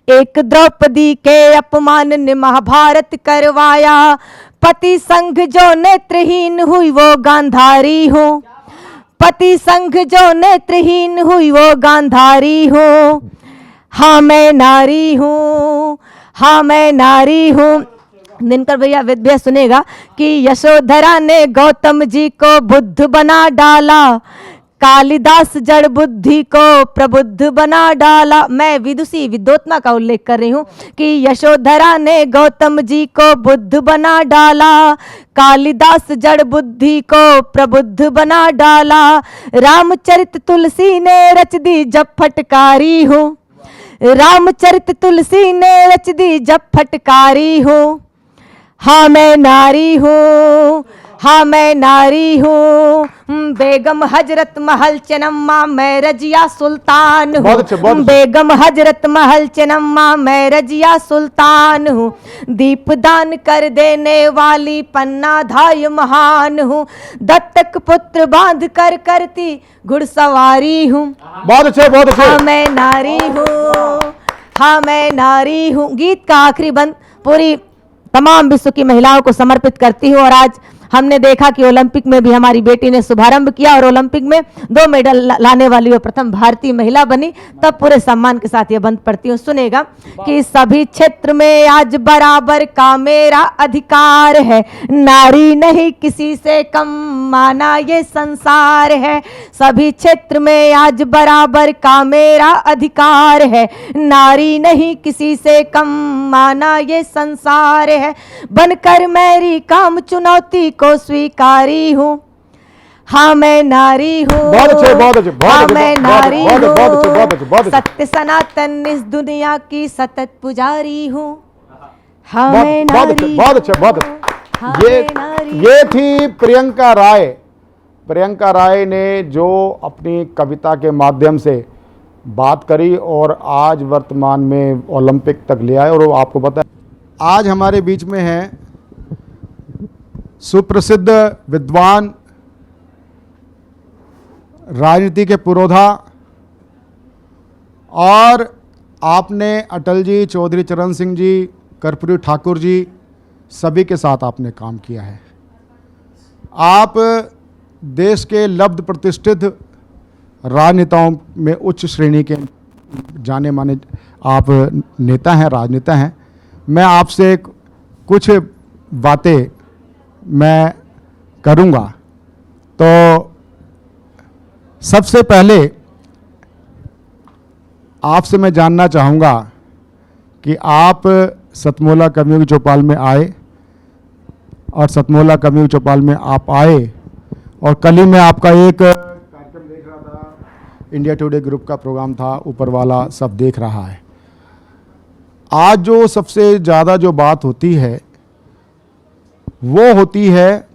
एक द्रौपदी के अपमान ने महाभारत करवाया। पति संग जो नेत्रहीन हुई वो गांधारी हूँ। पति संग जो नेत्रहीन हुई वो गांधारी हूँ। हाँ मैं नारी हूँ, हाँ मैं नारी हूँ। दिनकर भैया, वेद भैया सुनेगा कि यशोधरा ने गौतम जी को बुद्ध बना डाला। कालिदास जड़ बुद्धि को प्रबुद्ध बना डाला। मैं विदुषी विद्वोत्मा का उल्लेख कर रही हूँ कि यशोधरा ने गौतम जी को बुद्ध बना डाला। कालिदास जड़ बुद्धि को प्रबुद्ध बना डाला। रामचरित तुलसी ने रच दी जब फटकारी हो। रामचरित तुलसी ने रच दी जब फटकारी हो। हाँ मैं नारी हूँ, हाँ मैं नारी हूँ, बेगम हजरत महल चनम्मा मैं रजिया सुल्तान हूँ। बेगम हजरत महल चनम्मा मैं रजिया सुल्तान हूँ। दीपदान कर देने वाली पन्ना धाय महान हूँ। दत्तक पुत्र बांध कर करती घुड़सवारी हूँ। बहुत अच्छे, बहुत अच्छे। हाँ मैं नारी हूँ, हाँ मैं नारी हूँ। गीत का आखिरी बंद पूरी तमाम विश्व की महिलाओं को समर्पित करती हूँ। और आज हमने देखा कि ओलंपिक में भी हमारी बेटी ने शुभारंभ किया और ओलंपिक में 2 मेडल लाने वाली वो प्रथम भारतीय महिला बनी। तब पूरे सम्मान के साथ ये बंद पढ़ती हूँ, सुनेगा कि सभी क्षेत्र में आज बराबर का मेरा अधिकार है। नारी नहीं किसी से कम माना ये संसार है। सभी क्षेत्र में आज बराबर का मेरा अधिकार है। नारी नहीं किसी से कम माना ये संसार है। बनकर मेरी काम चुनौती को स्वीकारी हूँ। हाँ मैं नारी हूँ, बहुत अच्छे, बहुत अच्छे, बहुत हाँ अच्छे, मैं बहुत अच्छे, नारी बहुत अच्छे, बहुत अच्छे, बहुत अच्छे, हूँ। बहुत अच्छे। सत्य सनातन इस दुनिया की सतत पुजारी हूँ। हाँ बहुत मैं बहुत नारी अच्छे, बहुत अच्छे, बहुत हूँ, अच्छे। हाँ ये मैं नारी ये थी प्रियंका राय। प्रियंका राय ने जो अपनी कविता के माध्यम से बात करी और आज वर्तमान में ओलंपिक तक ले आए। और वो आपको पता है, आज हमारे बीच में है सुप्रसिद्ध विद्वान, राजनीति के पुरोधा, और आपने अटल जी, चौधरी चरण सिंह जी, कर्पूरी ठाकुर जी, सभी के साथ आपने काम किया है। आप देश के लब्ध प्रतिष्ठित राजनेताओं में उच्च श्रेणी के जाने माने आप नेता हैं, राजनेता हैं। मैं आपसे कुछ बातें मैं करूंगा। तो सबसे पहले आपसे मैं जानना चाहूँगा कि आप सतमोला कवियों की चौपाल में आए, और सतमोला कवियों की चौपाल में आप आए, और कल ही मैं आपका एक कार्यक्रम देख रहा था, इंडिया टुडे ग्रुप का प्रोग्राम था, ऊपर वाला सब देख रहा है। आज जो सबसे ज़्यादा जो बात होती है वो होती है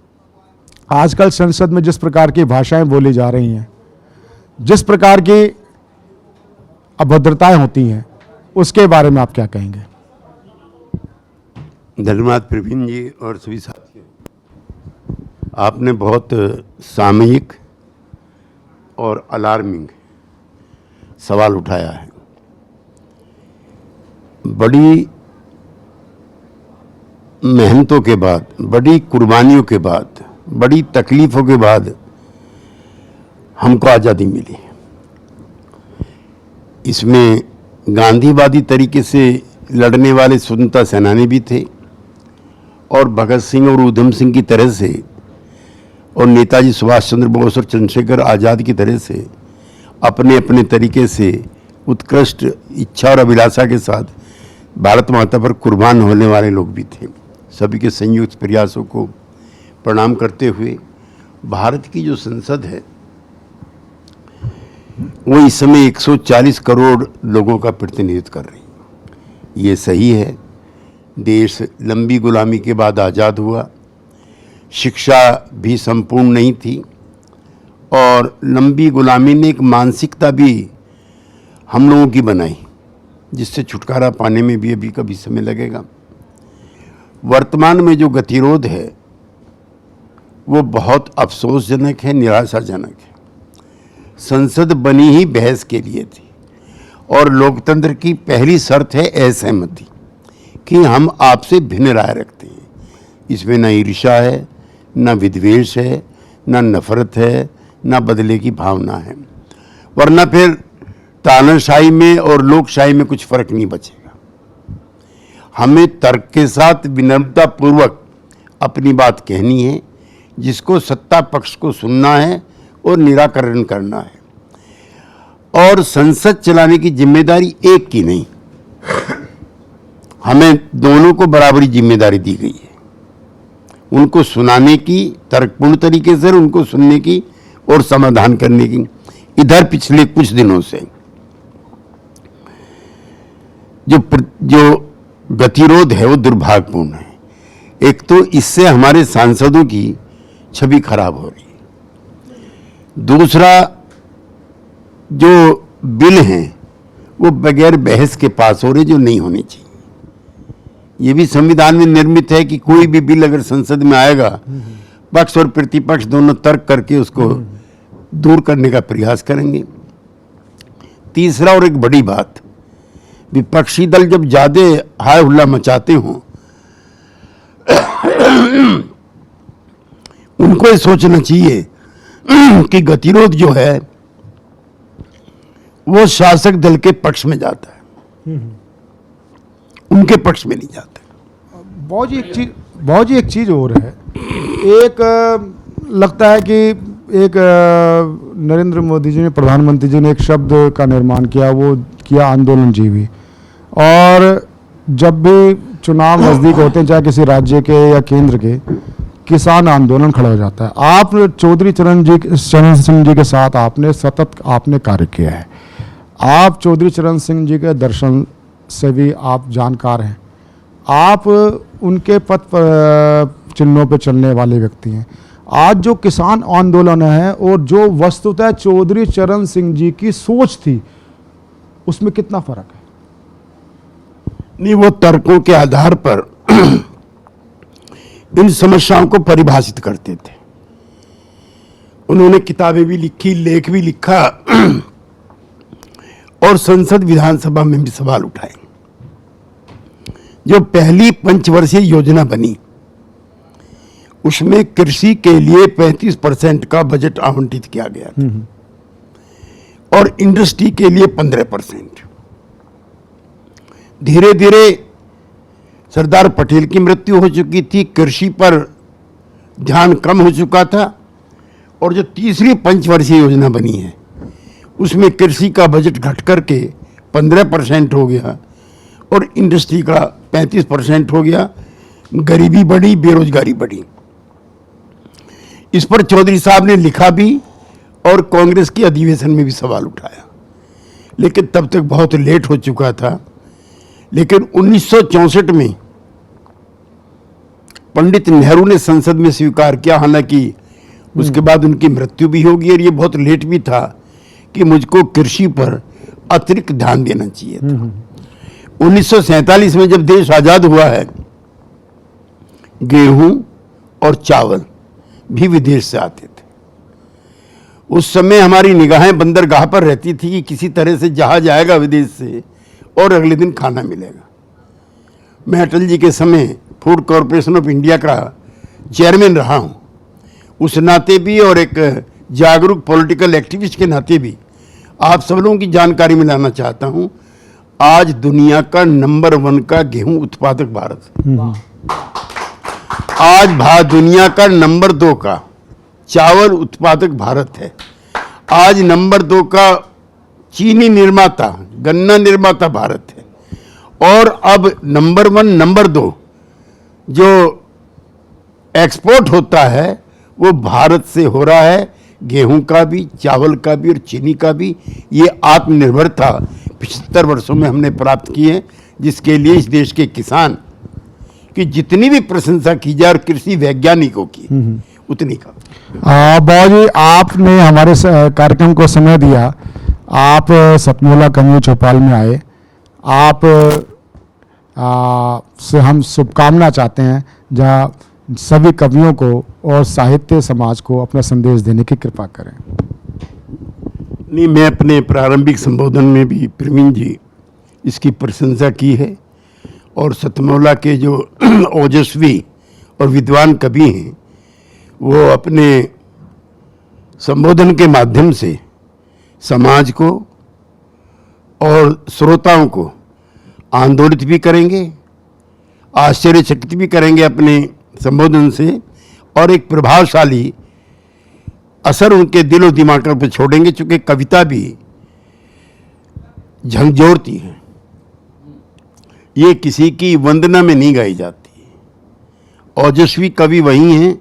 आजकल संसद में जिस प्रकार की भाषाएं बोली जा रही हैं, जिस प्रकार की अभद्रताएं होती हैं, उसके बारे में आप क्या कहेंगे? धन्यवाद प्रवीण जी और सभी साथियों। आपने बहुत सामयिक और अलार्मिंग सवाल उठाया है। बड़ी मेहनतों के बाद, बड़ी कुर्बानियों के बाद, बड़ी तकलीफ़ों के बाद हमको आज़ादी मिली। इसमें गांधीवादी तरीके से लड़ने वाले स्वतंत्रता सेनानी भी थे, और भगत सिंह और ऊधम सिंह की तरह से, और नेताजी सुभाष चंद्र बोस और चंद्रशेखर आज़ाद की तरह से अपने अपने तरीके से उत्कृष्ट इच्छा और अभिलाषा के साथ भारत माता पर कुर्बान होने वाले लोग भी थे। सभी के संयुक्त प्रयासों को प्रणाम करते हुए भारत की जो संसद है वो इस समय 140 करोड़ लोगों का प्रतिनिधित्व कर रही है। ये सही है। देश लंबी गुलामी के बाद आज़ाद हुआ, शिक्षा भी संपूर्ण नहीं थी, और लंबी गुलामी ने एक मानसिकता भी हम लोगों की बनाई, जिससे छुटकारा पाने में भी अभी कभी समय लगेगा। वर्तमान में जो गतिरोध है वो बहुत अफसोसजनक है, निराशाजनक है। संसद बनी ही बहस के लिए थी, और लोकतंत्र की पहली शर्त है असहमति, कि हम आपसे भिन्न राय रखते हैं। इसमें न ईर्ष्या है, न विद्वेष है, न नफरत है, न बदले की भावना है, वरना फिर तानाशाही में और लोकशाही में कुछ फर्क नहीं बचेगा। हमें तर्क के साथ विनम्रता पूर्वक अपनी बात कहनी है। जिसको सत्ता पक्ष को सुनना है और निराकरण करना है। और संसद चलाने की जिम्मेदारी एक की नहीं, हमें दोनों को बराबरी जिम्मेदारी दी गई है। उनको सुनाने की, तर्कपूर्ण तरीके से उनको सुनने की और समाधान करने की। इधर पिछले कुछ दिनों से जो गतिरोध है वो दुर्भाग्यपूर्ण है। एक तो इससे हमारे सांसदों की छवि खराब हो रही है, दूसरा जो बिल हैं वो बगैर बहस के पास हो रहे जो नहीं होने चाहिए। ये भी संविधान में निर्मित है कि कोई भी बिल अगर संसद में आएगा, पक्ष और प्रतिपक्ष दोनों तर्क करके उसको दूर करने का प्रयास करेंगे। तीसरा और एक बड़ी बात, विपक्षी दल जब ज्यादा हाय हुल्ला मचाते हों उनको ये सोचना चाहिए कि गतिरोध जो है वो शासक दल के पक्ष में जाता है, उनके पक्ष में नहीं जाता। बहुत जी एक चीज और है। एक लगता है कि एक नरेंद्र मोदी जी ने, प्रधानमंत्री जी ने एक शब्द का निर्माण किया, वो किया आंदोलन जीवी। और जब भी चुनाव नजदीक होते हैं, चाहे किसी राज्य के या केंद्र के, किसान आंदोलन खड़ा हो जाता है। आप चौधरी चरण सिंह जी के साथ सतत आपने कार्य किया है। आप चौधरी चरण सिंह जी के दर्शन से भी आप जानकार हैं। आप उनके पथ चिन्हों पे चलने वाले व्यक्ति हैं। आज जो किसान आंदोलन है और जो वस्तुतः चौधरी चरण सिंह जी की सोच थी, उसमें कितना फर्क है? नहीं, वो तर्कों के आधार पर इन समस्याओं को परिभाषित करते थे। उन्होंने किताबें भी लिखी, लेख भी लिखा और संसद विधानसभा में भी सवाल उठाए। जो पहली पंचवर्षीय योजना बनी उसमें कृषि के लिए 35% का बजट आवंटित किया गया था और इंडस्ट्री के लिए 15%। धीरे धीरे सरदार पटेल की मृत्यु हो चुकी थी, कृषि पर ध्यान कम हो चुका था और जो तीसरी पंचवर्षीय योजना बनी है उसमें कृषि का बजट घट करके 15% हो गया और इंडस्ट्री का 35% हो गया। गरीबी बढ़ी, बेरोजगारी बढ़ी। इस पर चौधरी साहब ने लिखा भी और कांग्रेस की अधिवेशन में भी सवाल उठाया, लेकिन तब तक बहुत लेट हो चुका था। लेकिन 1964 में पंडित नेहरू ने संसद में स्वीकार किया, हालांकि उसके बाद उनकी मृत्यु भी होगी और ये बहुत लेट भी था, कि मुझको कृषि पर अतिरिक्त ध्यान देना चाहिए था। 1947 में जब देश आजाद हुआ है, गेहूं और चावल भी विदेश से आते थे। उस समय हमारी निगाहें बंदरगाह पर रहती थी कि किसी तरह से जहाज आएगा विदेश से और अगले दिन खाना मिलेगा। मैं अटल जी के समय फूड कॉरपोरेशन ऑफ इंडिया का चेयरमैन रहा हूं, उस नाते भी और एक जागरूक पॉलिटिकल एक्टिविस्ट के नाते भी आप सब लोगों की जानकारी में लाना चाहता हूं। आज दुनिया का नंबर 1 का गेहूं उत्पादक भारत है। आज दुनिया का नंबर 2 का चावल उत्पादक भारत है। आज नंबर 2 का चीनी निर्माता, गन्ना निर्माता भारत है। और अब नंबर 1, नंबर 2 जो एक्सपोर्ट होता है वो भारत से हो रहा है, गेहूं का भी, चावल का भी और चीनी का भी। ये आत्मनिर्भरता 75 वर्षों में हमने प्राप्त की है, जिसके लिए इस देश के किसान की जितनी भी प्रशंसा की जाए और कृषि वैज्ञानिकों की उतनी का। बाबू जी, आपने हमारे कार्यक्रम को समय दिया। आप सतमोला कवियों चौपाल में आए। आप से हम शुभकामना चाहते हैं, जहाँ सभी कवियों को और साहित्य समाज को अपना संदेश देने की कृपा करें। नहीं, मैं अपने प्रारंभिक संबोधन में भी प्रवीण जी इसकी प्रशंसा की है और सतमौला के जो ओजस्वी और विद्वान कवि हैं वो अपने संबोधन के माध्यम से समाज को और श्रोताओं को आंदोलित भी करेंगे, आश्चर्यचकित भी करेंगे अपने संबोधन से, और एक प्रभावशाली असर उनके दिलो दिमाग पर छोड़ेंगे, चूंकि कविता भी झंझोरती है, ये किसी की वंदना में नहीं गाई जाती। ओजस्वी कवि वही हैं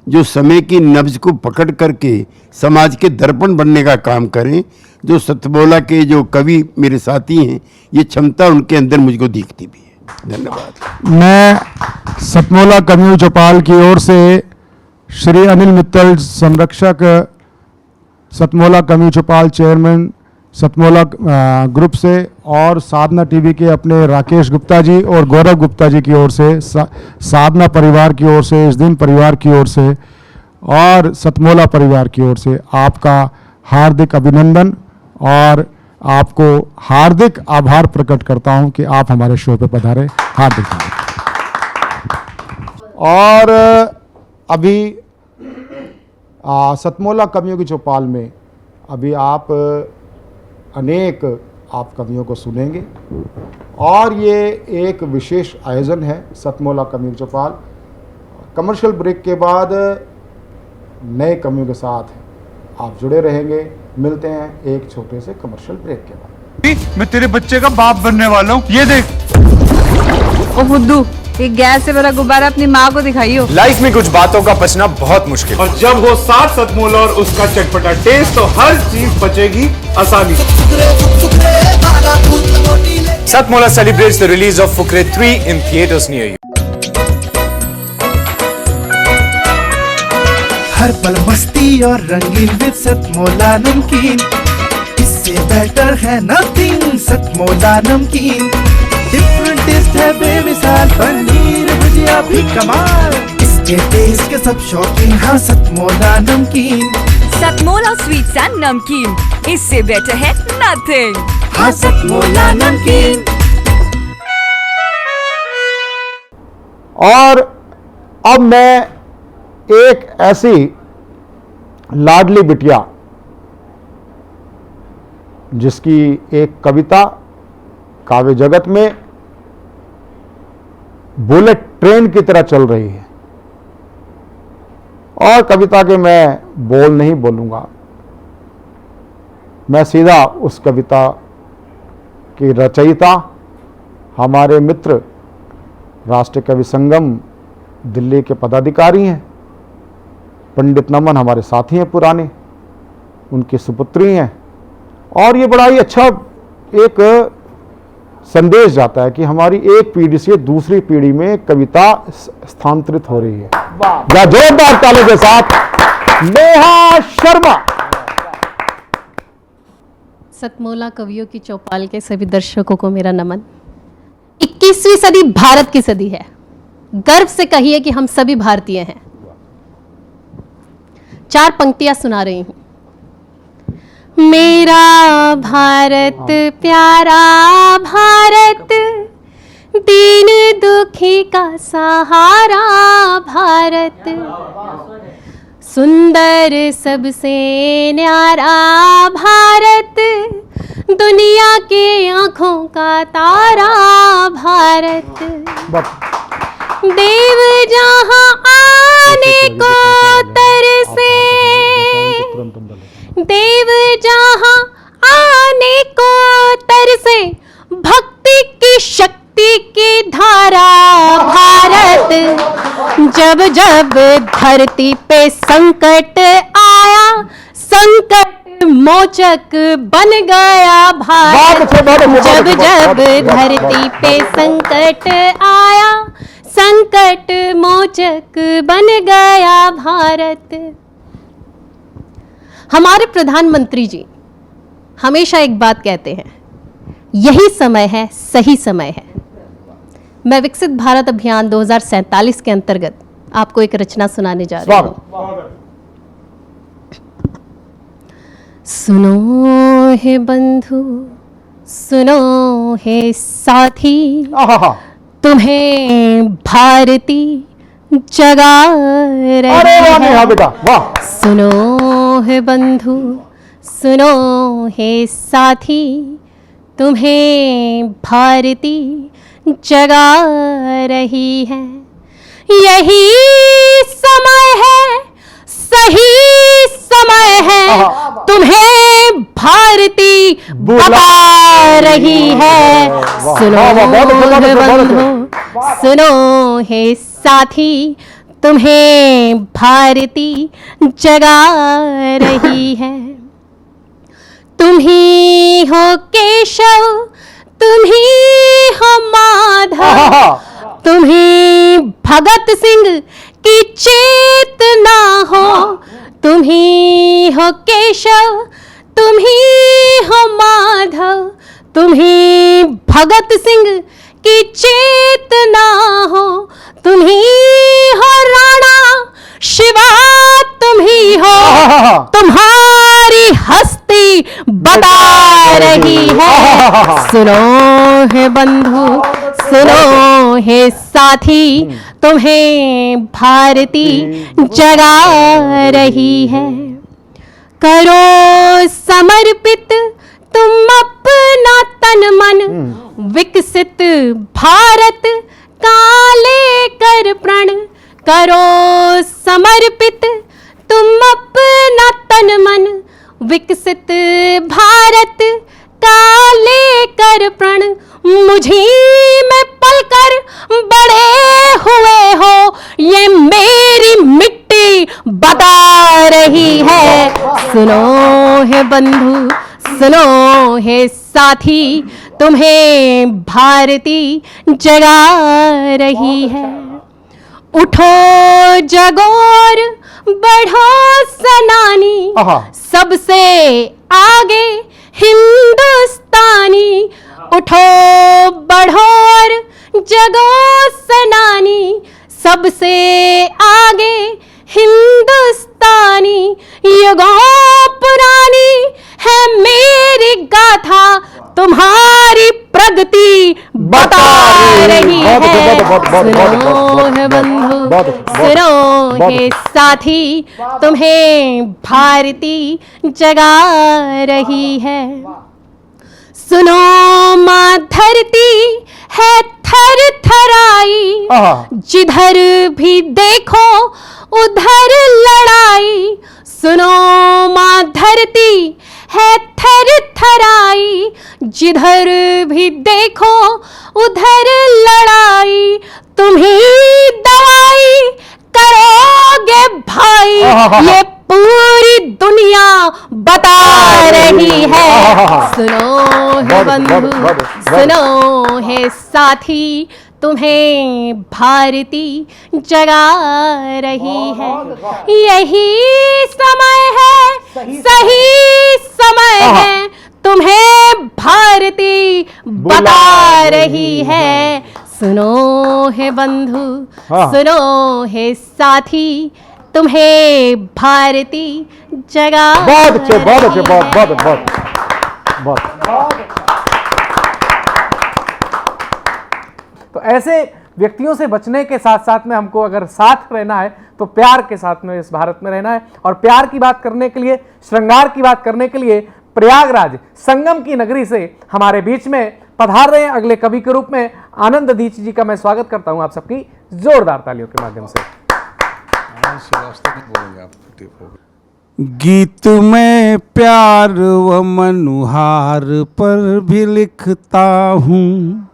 जो समय की नब्ज को पकड़ करके समाज के दर्पण बनने का काम करें। जो सतमोला के जो कवि मेरे साथी हैं, ये क्षमता उनके अंदर मुझको दिखती भी है। धन्यवाद। मैं सतमोला कवियों चौपाल की ओर से श्री अनिल मित्तल, संरक्षक सतमोला कवियों चौपाल, चेयरमैन सतमोला ग्रुप से, और साधना टीवी के अपने राकेश गुप्ता जी और गौरव गुप्ता जी की ओर से, साधना परिवार की ओर से, इस दिन परिवार की ओर से और सतमोला परिवार की ओर से आपका हार्दिक अभिनंदन और आपको हार्दिक आभार प्रकट करता हूं कि आप हमारे शो पे पधारे। हार्दिक और अभी सतमोला कवियों की चौपाल में अभी आप अनेक आप कवियों को सुनेंगे और ये एक विशेष आयोजन है सतमोला कवियों की चौपाल। कमर्शियल ब्रेक के बाद नए कवियों के साथ आप जुड़े रहेंगे। मिलते हैं एक छोटे से कमर्शियल ब्रेक के बाद। मैं तेरे बच्चे का बाप बनने वाला हूँ, ये देख। ओ बुद्धू, एक गैस से भरा गुब्बारा अपनी माँ को दिखाइयो। लाइफ में कुछ बातों का बचना बहुत मुश्किल है। और जब हो साथ सतमोला और उसका चटपटा टेस्ट, तो हर चीज बचेगी आसानी से। Satmola celebrates the release of Fukre 3 in theaters near you. हर पल मस्ती और रंगीन विद सतमोला नमकीन, इससे बेटर है नथिंग। सतमोला नमकीन डिफरेंट टेस्ट है बेमिसाल, पनीर भुजिया भी कमाल, इसके टेस्ट के सब शौकीन। हाँ सतमोला नमकीन, सतमोला स्वीट्स एंड नमकीन, इससे बेटर है नथिंग। हाँ सतमोला नमकीन। और अब मैं एक ऐसी लाडली बिटिया जिसकी एक कविता काव्य जगत में बुलेट ट्रेन की तरह चल रही है, और कविता के मैं बोल नहीं बोलूंगा, मैं सीधा उस कविता की रचयिता हमारे मित्र राष्ट्रीय कवि संगम दिल्ली के पदाधिकारी हैं पंडित नमन, हमारे साथी हैं पुराने, उनकी सुपुत्री हैं। और ये बड़ा ही अच्छा एक संदेश जाता है कि हमारी एक पीढ़ी से दूसरी पीढ़ी में कविता स्थानांतरित हो रही है। या जोरदार ताली के साथ नेहा शर्मा। सतमोला कवियों की चौपाल के सभी दर्शकों को मेरा नमन। 21वीं सदी भारत की सदी है। गर्व से कहिए कि हम सभी भारतीय हैं। 4 पंक्तियां सुना रही हूं। मेरा भारत प्यारा भारत, दीन दुखी का सहारा भारत, सुंदर सबसे न्यारा भारत, दुनिया के आंखों का तारा भारत, देव जहां आने को तरसे, देव जहां आने को तरसे, भक्ति की शक्ति की धारा भारत, जब जब धरती पे संकट आया, संकट मोचक बन गया भारत, जब जब धरती पे संकट आया, संकट मोचक बन गया भारत। हमारे प्रधानमंत्री जी हमेशा एक बात कहते हैं, यही समय है, सही समय है। मैं विकसित भारत अभियान 2047 के अंतर्गत आपको एक रचना सुनाने जा रही हूं। सुनो हे बंधु, सुनो हे साथी, तुम्हें भारती जगा रही है। सुनो हे बंधु, सुनो हे साथी, तुम्हें भारती जगा रही है। यही समय है, सही समय बता रही है। सुनो हे बंधु, सुनो हे साथी, तुम्हें भारती जगा रही है। तुम ही हो केशव, तुम ही हो माधव, तुम ही भगत सिंह की चेतना हो। तुम ही हो केशव, तुम ही हो माधव, तुम ही भगत सिंह की चेतना हो। तुम ही हो राणा शिवा, तुम ही हो, तुम्हारी हस्ती बता रही है। सुनो हे बंधु, सुनो हे साथी, तुम्हें भारती जगा रही है। करो समर्पित तुम अपना तन मन, विकसित भारत का लेकर प्रण। करो समर्पित तुम अपना तन मन, विकसित भारत का लेकर प्रण। मुझी में पलकर बड़े हुए हो, ये मेरी मिट्टी बता रही है। सुनो हे बंधु, सुनो हे साथी, तुम्हें भारती जगा रही है। उठो जगोर बढ़ो सनानी, सबसे आगे हिंदुस्तानी। उठो बढ़ो और जगो सनानी, सबसे आगे हिंदुस्तानी। युगों पुरानी है मेरी गाथा, तुम्हारी प्रगति बता रही है। सुनो हे बंधु, सुनो हे साथी, तुम्हें भारती जगा रही है। सुनो माँ धरती है थर थराई, जिधर भी देखो उधर लड़ाई। सुनो माँ धरती है थर थराई, जिधर भी देखो उधर लड़ाई। तुम ही दवाई करोगे भाई, ये पूरी दुनिया बता रही है। सुनो हे बंधु, सुनो हे साथी, तुम्हें भारती जगा रही है। यही समय है, सही समय है, तुम्हें भारती बता रही है। सुनो हे बंधु, सुनो हे साथी, तुम्हें भारती जगा। बहुत अच्छे, बहुत अच्छे, बहुत। तो ऐसे व्यक्तियों से बचने के साथ साथ में हमको अगर साथ रहना है तो प्यार के साथ में इस भारत में रहना है। और प्यार की बात करने के लिए, श्रृंगार की बात करने के लिए प्रयागराज संगम की नगरी से हमारे बीच में पधार रहे हैं अगले कवि के रूप में आनंद दीक्षित जी का मैं स्वागत करता हूं आप सबकी जोरदार तालियों के माध्यम से। गीत में प्यार व मनुहार पर भी लिखता हूँ,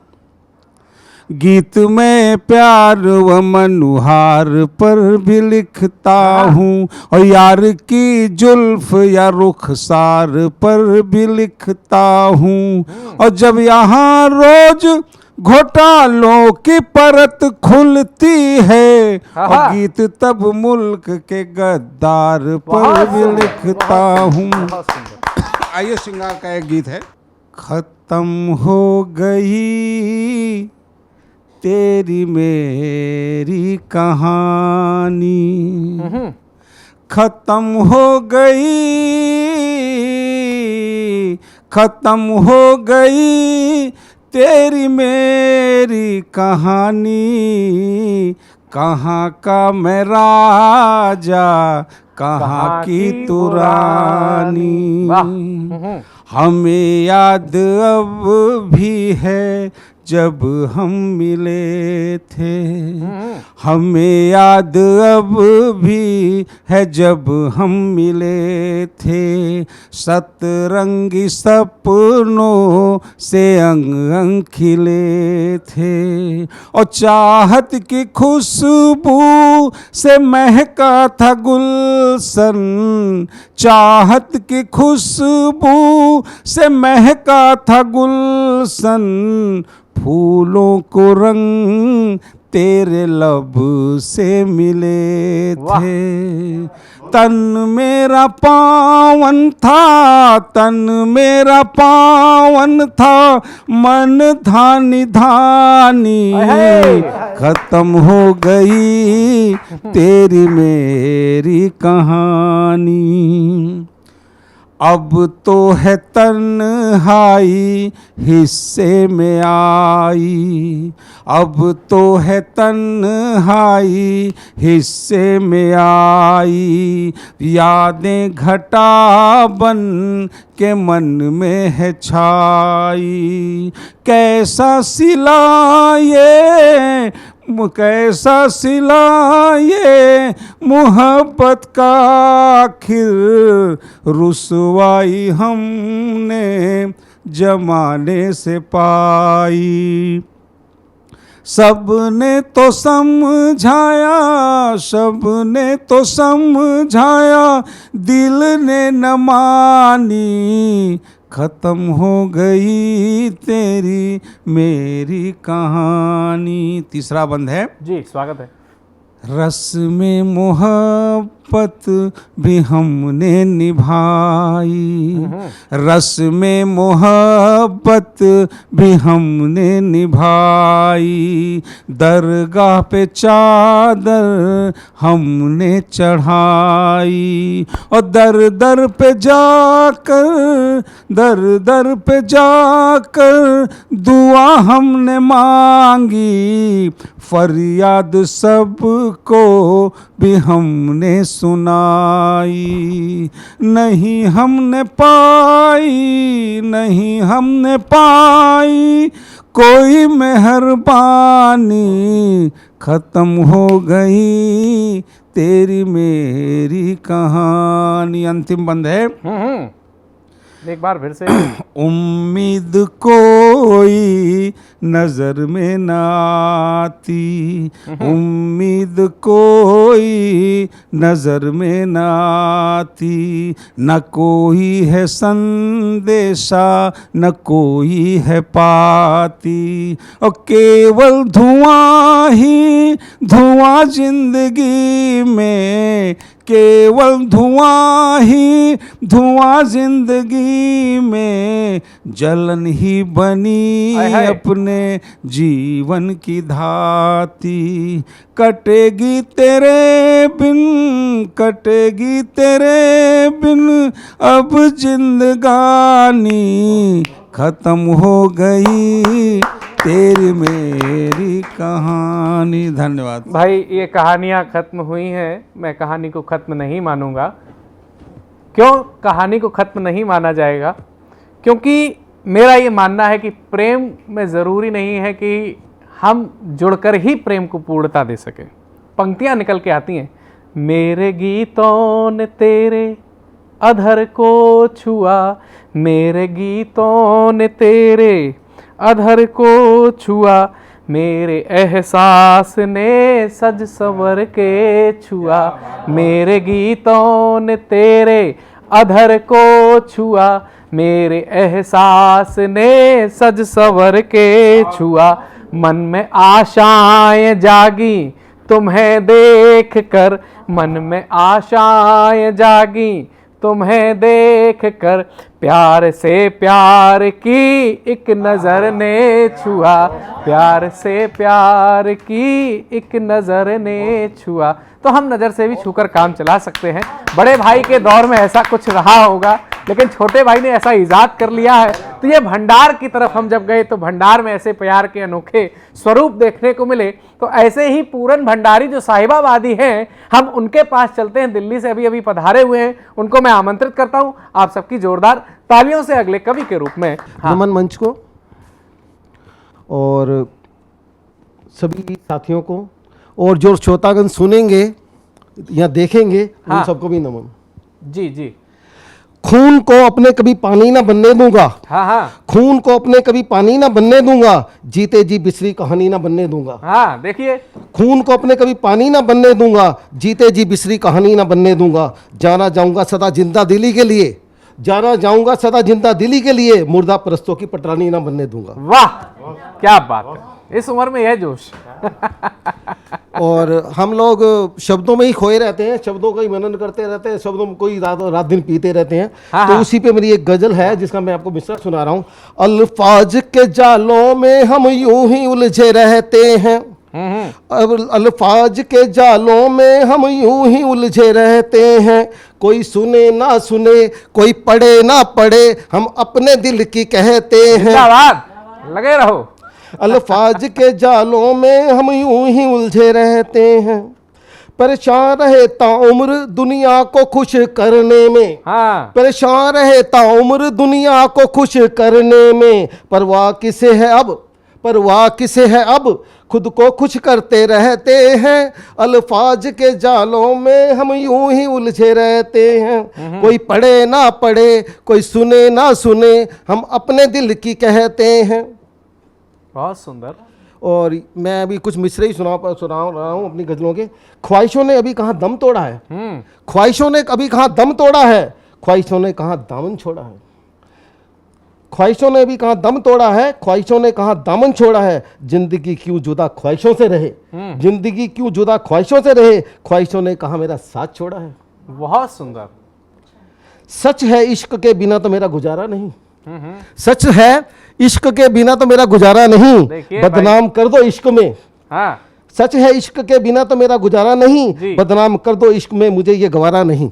गीत में प्यार व मनुहार पर भी लिखता हूँ, और यार की जुल्फ या रुखसार पर भी लिखता हूँ। और जब यहाँ रोज घोटालों की परत खुलती है, और गीत तब मुल्क के गद्दार पर भी लिखता हूँ। आइए श्रृंगार का एक गीत है। खत्म हो गई तेरी मेरी कहानी, खत्म हो गई, खत्म हो गई तेरी मेरी कहानी। कहाँ का मैं राजा, कहाँ की तू रानी। हमें याद अब भी है जब हम मिले थे, हमें याद अब भी है जब हम मिले थे, सतरंगी सपनों से अंग अंग खिले थे, और चाहत की खुशबू से महका था गुलशन, चाहत की खुशबू से महका था गुलशन, फूलों को रंग तेरे लब से मिले थे, तन मेरा पावन था, तन मेरा पावन था, मन धानी धानी, खत्म हो गई तेरी मेरी कहानी, अब तो है तन्हाई हिस्से में आई, अब तो है तन्हाई हिस्से में आई, यादें घटा बन के मन में है छाई, कैसा सिला ये कैसा सिला ये मोहब्बत का आखिर, रुसवाई हमने जमाने से पाई, सबने तो समझाया, सबने तो समझाया, दिल ने न मानी, खत्म हो गई तेरी मेरी कहानी। तीसरा बंद है जी, स्वागत है। रस में मोहब्बत भी हमने निभाई, रस में मोहब्बत भी हमने निभाई, दरगाह पे चादर हमने चढ़ाई, और दर दर पे जाकर, दर दर पे जाकर दुआ हमने मांगी, फरियाद सबको भी हमने सुनाई, नहीं हमने पाई, नहीं हमने पाई कोई मेहरबानी, खत्म हो गई तेरी मेरी कहानी। अंतिम बंद है, एक बार फिर से। उम्मीद कोई नजर में न आती, उम्मीद कोई नजर में न आती, न कोई है संदेशा न कोई है पाती, और केवल धुआं ही धुआं जिंदगी में, केवल धुआं ही धुआं जिंदगी में, जलन ही बनी अपने जीवन की धाती, कटेगी तेरे बिन, कटेगी तेरे बिन अब जिंदगानी, खत्म हो गई तेरी मेरी कहानी। धन्यवाद भाई, ये कहानियाँ खत्म हुई हैं, मैं कहानी को खत्म नहीं मानूंगा। क्यों कहानी को खत्म नहीं माना जाएगा? क्योंकि मेरा ये मानना है कि प्रेम में ज़रूरी नहीं है कि हम जुड़कर ही प्रेम को पूर्णता दे सकें। पंक्तियाँ निकल के आती हैं, मेरे गीतों ने तेरे अधर को छुआ, मेरे गीतों ने तेरे अधर को छुआ, मेरे एहसास ने सज सवर के छुआ, मेरे गीतों ने तेरे अधर को छुआ, मेरे एहसास ने सज सवर के छुआ, मन में आशाएं जागी तुम्हें देख कर, मन में आशाएं जागी तुम्हें देख कर, प्यार से प्यार की एक नजर ने छुआ, प्यार से प्यार की एक नजर ने छुआ। तो हम नजर से भी छूकर काम चला सकते हैं। बड़े भाई के दौर में ऐसा कुछ रहा होगा, लेकिन छोटे भाई ने ऐसा इजाद कर लिया है। तो ये भंडार की तरफ हम जब गए तो भंडार में ऐसे प्यार के अनोखे स्वरूप देखने को मिले। तो ऐसे ही पूरन भंडारी जो साहिबाबादी हैं, हम उनके पास चलते हैं। दिल्ली से अभी अभी पधारे हुए हैं, उनको मैं आमंत्रित करता हूं आप सबकी जोरदार तालियों से अगले कवि के रूप में। नमन मंच को। और सभी साथियों को, और जो श्रोतागण सुनेंगे या देखेंगे उन सबको भी नमन। जी जी। खून को अपने कभी पानी ना बनने दूंगा, खून को अपने कभी पानी ना बनने दूंगा, जीते जी बिसरी कहानी ना बनने दूंगा। देखिए, खून को अपने कभी पानी ना बनने दूंगा, जीते जी बिसरी कहानी ना बनने दूंगा, जाना जाऊंगा सदा जिंदा दिली के लिए, जाना जाऊंगा सदा जिंदा दिली के लिए, मुर्दा परस्तों की पटरानी ना बनने दूंगा। वाह, क्या बात है, इस उम्र में यह जोश। और हम लोग शब्दों में ही खोए रहते हैं, शब्दों का ही मनन करते रहते हैं, शब्दों में कोई रात दिन पीते रहते हैं। तो उसी पे मेरी एक गजल है जिसका मैं आपको मिसरा सुना रहा हूँ। अल्फाज के जालों में हम यूं ही उलझे रहते हैं, अल्फाज के जालों में हम यूं ही उलझे रहते हैं, कोई सुने ना सुने, कोई पढ़े ना पढ़े, हम अपने दिल की कहते हैं। लगे रहो। अल्फाज के जालों में हम यूं ही उलझे रहते हैं, परेशान रहे ताउम्र दुनिया को खुश करने में, परेशान रहे ताउम्र दुनिया को खुश करने में, परवाह किसे है अब, परवाह किसे है अब, खुद को खुश करते रहते हैं, अल्फाज के जालों में हम यूं ही उलझे रहते हैं, कोई पढ़े ना पढ़े, कोई सुने ना सुने, हम अपने दिल की कहते हैं। बहुत सुंदर। और मैं अभी कुछ मिसरे ही सुना रहा हूँ अपनी गजलों के। ख्वाहिशों ने अभी कहाँ दम तोड़ा है, ख्वाहिशों ने अभी कहाँ दम तोड़ा है, ख्वाहिशों ने कहाँ दामन छोड़ा है, ख्वाहिशों ने अभी कहाँ दम तोड़ा है, ख्वाहिशों ने कहाँ दामन छोड़ा है, जिंदगी क्यों जुदा ख्वाहिशों से रहे, जिंदगी क्यों जुदा ख्वाहिशों से रहे, ख्वाहिशों ने कहाँ मेरा साथ छोड़ा है। बहुत सुंदर। सच है इश्क के बिना तो मेरा गुजारा नहीं, सच है इश्क के बिना तो मेरा गुजारा नहीं, बदनाम कर दो इश्क में, सच है इश्क के बिना तो मेरा गुजारा नहीं, बदनाम कर दो इश्क में मुझे ये गवारा नहीं,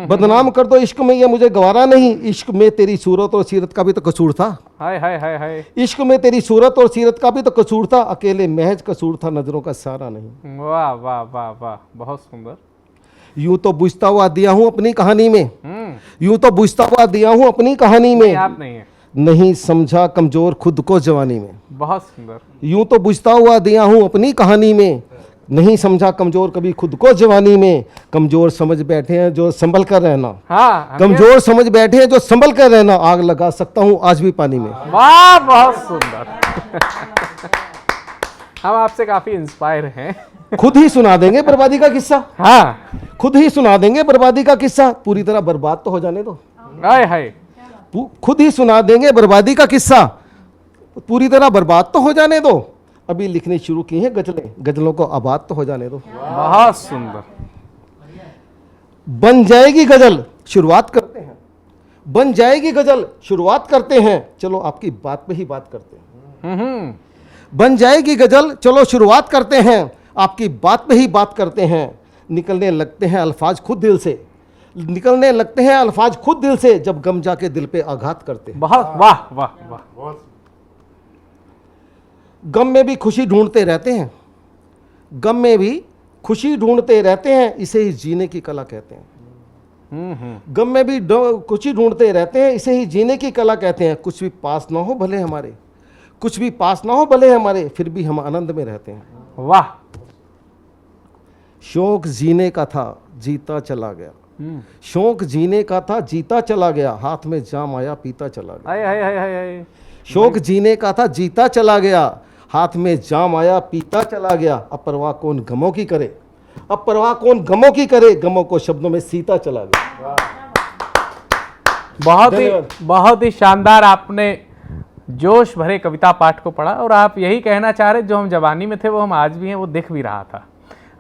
बदनाम कर दो इश्क में ये मुझे गवारा नहीं, इश्क में तेरी सूरत और सीरत का भी तो कसूर था, हाय हाय हाय हाय, इश्क में तेरी सूरत और सीरत का भी तो कसूर था, अकेले महज कसूर था नजरों का सारा नहीं। वाह वाह वाह वाह, बहुत सुंदर। यूं तो बुझता हुआ दिया हूं अपनी कहानी में, यूं तो बुझता हुआ दिया हूं अपनी कहानी में, आप नहीं है, नहीं समझा कमजोर खुद को जवानी में। बहुत सुंदर। यूं तो बुझता हुआ दिया हूं अपनी कहानी में, नहीं समझा कमजोर कभी खुद को जवानी में, कमजोर समझ बैठे हैं जो संभल कर रहना, कमजोर समझ बैठे हैं जो संभल कर रहना, आग लगा सकता हूं आज भी पानी में। वाह, बहुत सुंदर। हम आपसे काफी इंस्पायर हैं। खुद ही सुना देंगे बर्बादी का किस्सा, खुद ही सुना देंगे बर्बादी का किस्सा, पूरी तरह बर्बाद तो हो जाने दो, हाय हाय, खुद ही सुना देंगे बर्बादी का किस्सा, पूरी तरह बर्बाद तो हो जाने दो, अभी लिखनी शुरू की हैं गजलें, गजलों को आबाद तो हो जाने दो। बहुत सुंदर। बन जाएगी गजल शुरुआत करते हैं, बन जाएगी गजल शुरुआत करते हैं, चलो आपकी बात पे ही बात करते हैं, बन जाएगी गजल चलो शुरुआत करते हैं, आपकी बात पे ही बात करते हैं, निकलने लगते हैं अल्फाज खुद दिल से, निकलने लगते हैं अल्फाज खुद दिल से, जब गम जाके दिल पे आघात करते हैं। बहुत वाह वाह वाह। गम में भी खुशी ढूंढते रहते हैं, गम में भी खुशी ढूंढते रहते हैं, इसे ही जीने की कला कहते हैं, गम में भी खुशी ढूंढते रहते हैं, इसे ही जीने की कला कहते हैं, कुछ भी पास ना हो भले हमारे, कुछ भी पास ना हो भले हमारे, फिर भी हम आनंद में रहते हैं। वाह। शौक जीने का था जीता चला गया, शौक जीने का था जीता चला गया, हाथ में जाम आया पीता चला गया। हाय हाय हाय हाय। शौक जीने का था जीता चला गया, हाथ में जाम आया पीता चला गया, अब परवाह कौन गमों की करे, अब परवाह कौन गमों की करे, गमों को शब्दों में सीता चला गया। बहुत ही शानदार आपने जोश भरे कविता पाठ को पढ़ा, और आप यही कहना चाह रहे, जो हम जवानी में थे वो हम आज भी हैं, वो दिख भी रहा था।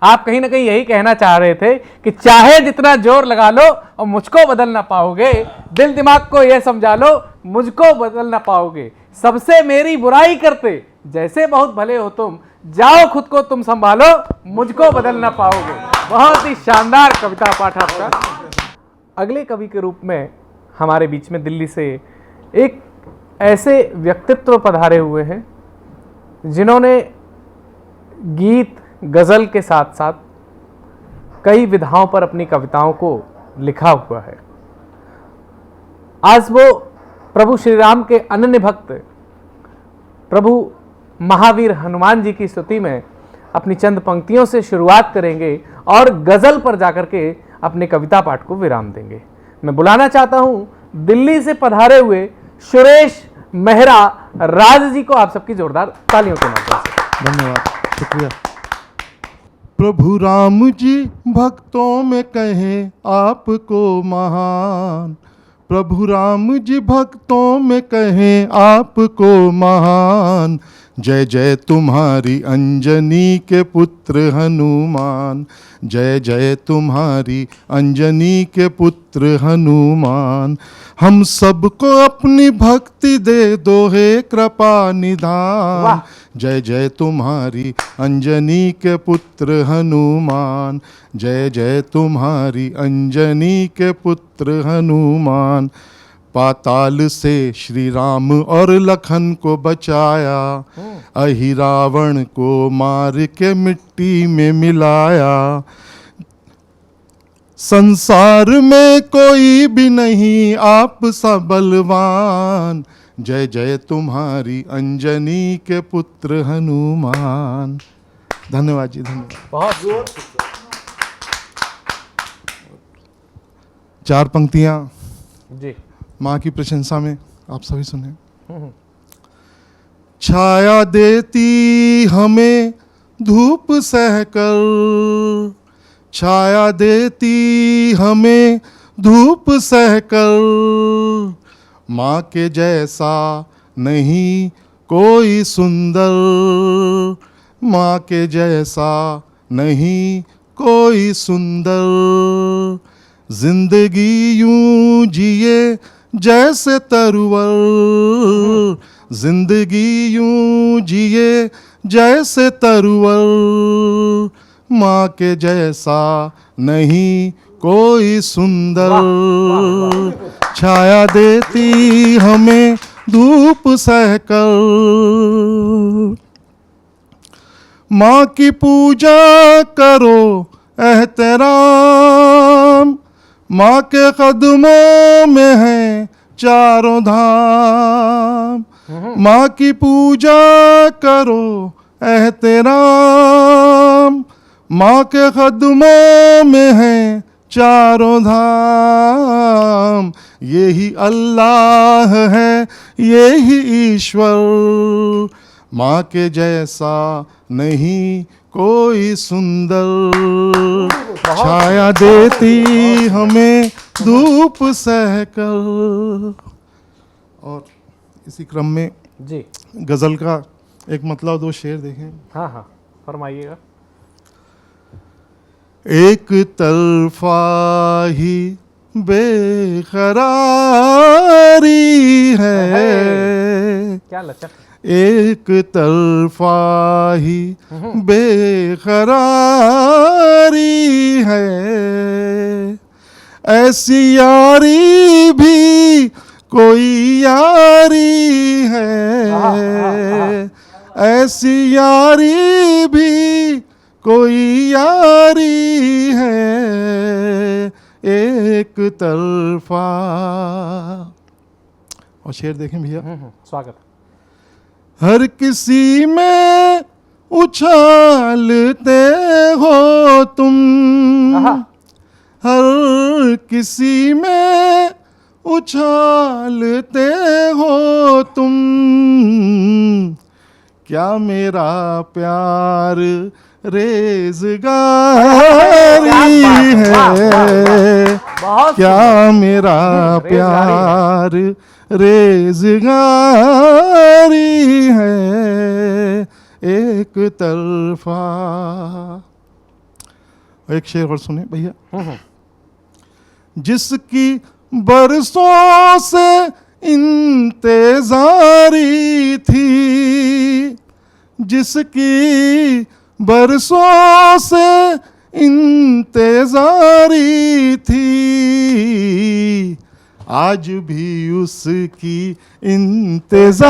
आप कहीं ना कहीं यही कहना चाह रहे थे कि चाहे जितना जोर लगा लो और मुझको बदल ना पाओगे, दिल दिमाग को यह समझा लो मुझको बदल ना पाओगे, सबसे मेरी बुराई करते जैसे बहुत भले हो तुम, जाओ खुद को तुम संभालो मुझको बदल ना पाओगे। बहुत ही शानदार कविता पाठ आपका। अगले कवि के रूप में हमारे बीच में दिल्ली से एक ऐसे व्यक्तित्व पधारे हुए हैं जिन्होंने गीत गज़ल के साथ साथ कई विधाओं पर अपनी कविताओं को लिखा हुआ है। आज वो प्रभु श्री राम के अनन्य भक्त प्रभु महावीर हनुमान जी की स्तुति में अपनी चंद पंक्तियों से शुरुआत करेंगे और गजल पर जाकर के अपने कविता पाठ को विराम देंगे। मैं बुलाना चाहता हूं दिल्ली से पधारे हुए सुरेश मेहरा राज जी को, आप सबकी जोरदार तालियों के माध्यम से। धन्यवाद, शुक्रिया। प्रभु राम जी भक्तों में कहें आपको महान, प्रभु राम जी भक्तों में कहें आपको महान, जय जय तुम्हारी अंजनी के पुत्र हनुमान, जय जय तुम्हारी अंजनी के पुत्र हनुमान। हम सबको अपनी भक्ति दे दो हे कृपा निधान, जय जय तुम्हारी अंजनी के पुत्र हनुमान, जय जय तुम्हारी अंजनी के पुत्र हनुमान। पाताल से श्री राम और लखन को बचाया, अहि रावण को मार के मिट्टी में मिलाया। संसार में कोई भी नहीं आप सा बलवान, जय जय तुम्हारी अंजनी के पुत्र हनुमान। धन्यवाद जी, धन्यवाद। बहुत चार पंक्तियां जी माँ की प्रशंसा में आप सभी सुने। छाया देती हमें धूप सहकर, छाया देती हमें धूप सहकर, माँ के जैसा नहीं कोई सुंदर, माँ के जैसा नहीं कोई सुंदर। जिंदगी यूं जिए जैसे तरवर, जिंदगी यूं जिए जैसे तरवर, माँ के जैसा नहीं कोई सुंदर। छाया देती हमें धूप सहकर, माँ की पूजा करो एहतराम, माँ के कदमों में है चारों धाम। माँ की पूजा करो एहतराम, माँ के कदमों में है चारों धाम। यही अल्लाह है यही ईश्वर, माँ के जैसा नहीं कोई सुंदर। छाया देती हमें धूप सहकर। और इसी क्रम में जी गजल का एक मतलब दो शेर देखें। हाँ हाँ फरमाइएगा। एक तरफा ही बेकरारी है, क्या लचक, एक तरफा ही बेकरारी है। ऐसी यारी भी कोई यारी है, ऐसी यारी भी कोई यारी है, एक तरफा। और शेर देखें भैया। स्वागत। हर किसी में उछालते हो तुम, हर किसी में उछालते हो तुम, क्या मेरा प्यार रेज़गारी है, क्या मेरा प्यार रेज़गारी है, एक तरफा। एक शेर और सुने भैया। जिसकी बरसों से इंतजारी थी, जिसकी बरसों से इंतजारी थी, आज भी उसकी इंतजारी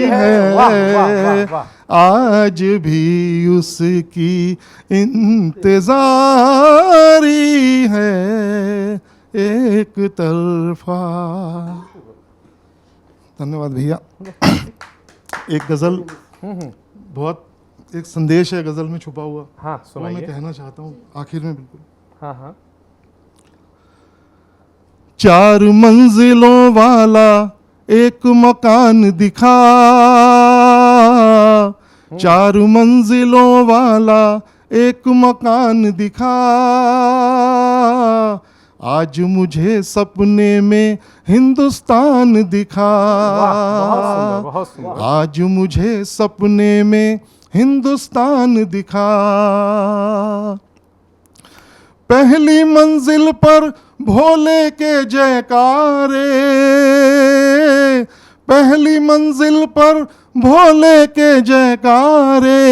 है, आज भी उसकी इंतजारी है, एक तरफा। धन्यवाद भैया। एक गजल, बहुत एक संदेश है गजल में छुपा हुआ। हाँ, वो मैं कहना चाहता हूँ आखिर में बिल्कुल। हाँ हाँ। 4 मंजिलों वाला एक मकान दिखा, 4 मंजिलों वाला एक मकान दिखा, आज मुझे सपने में हिंदुस्तान दिखा। बहुत सुंदर। आज मुझे सपने में हिंदुस्तान दिखा। पहली मंजिल पर भोले के जयकारे, पहली मंजिल पर भोले के जयकारे,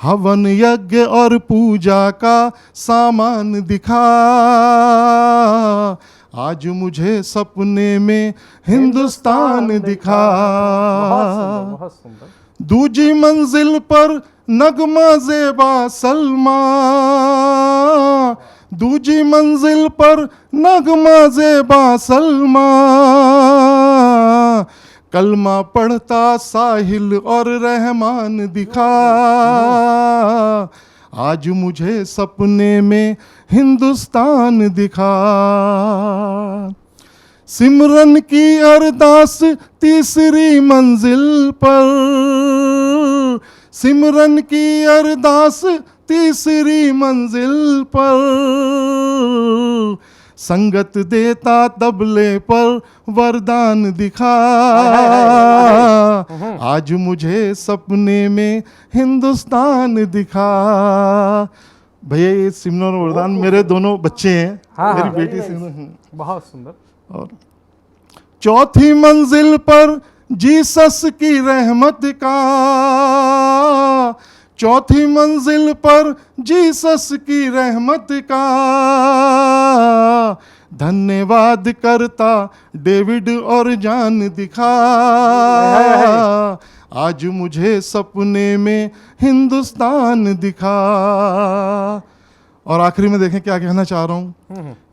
हवन यज्ञ और पूजा का सामान दिखा, आज मुझे सपने में हिंदुस्तान दिखा। बहुत सुंदर। दूजी मंजिल पर नगमा ज़ेबा सलमा, दूजी मंजिल पर नगमा ज़ेबा सलमा, कलमा पढ़ता साहिल और रहमान दिखा, आज मुझे सपने में हिंदुस्तान दिखा। सिमरन की अरदास तीसरी मंजिल पर, सिमरन की अरदास तीसरी मंजिल पर, संगत देता तबले पर वरदान दिखा, आज मुझे सपने में हिंदुस्तान दिखा। भैया ये सिमरन और वरदान मेरे दोनों बच्चे हैं। मेरी बेटी सिमरन। बहुत सुंदर। और चौथी मंजिल पर जीसस की रहमत का, चौथी मंजिल पर जीसस की रहमत का, धन्यवाद करता डेविड और जान दिखा, आज मुझे सपने में हिंदुस्तान दिखा। और आखिरी में देखें क्या कहना चाह रहा हूं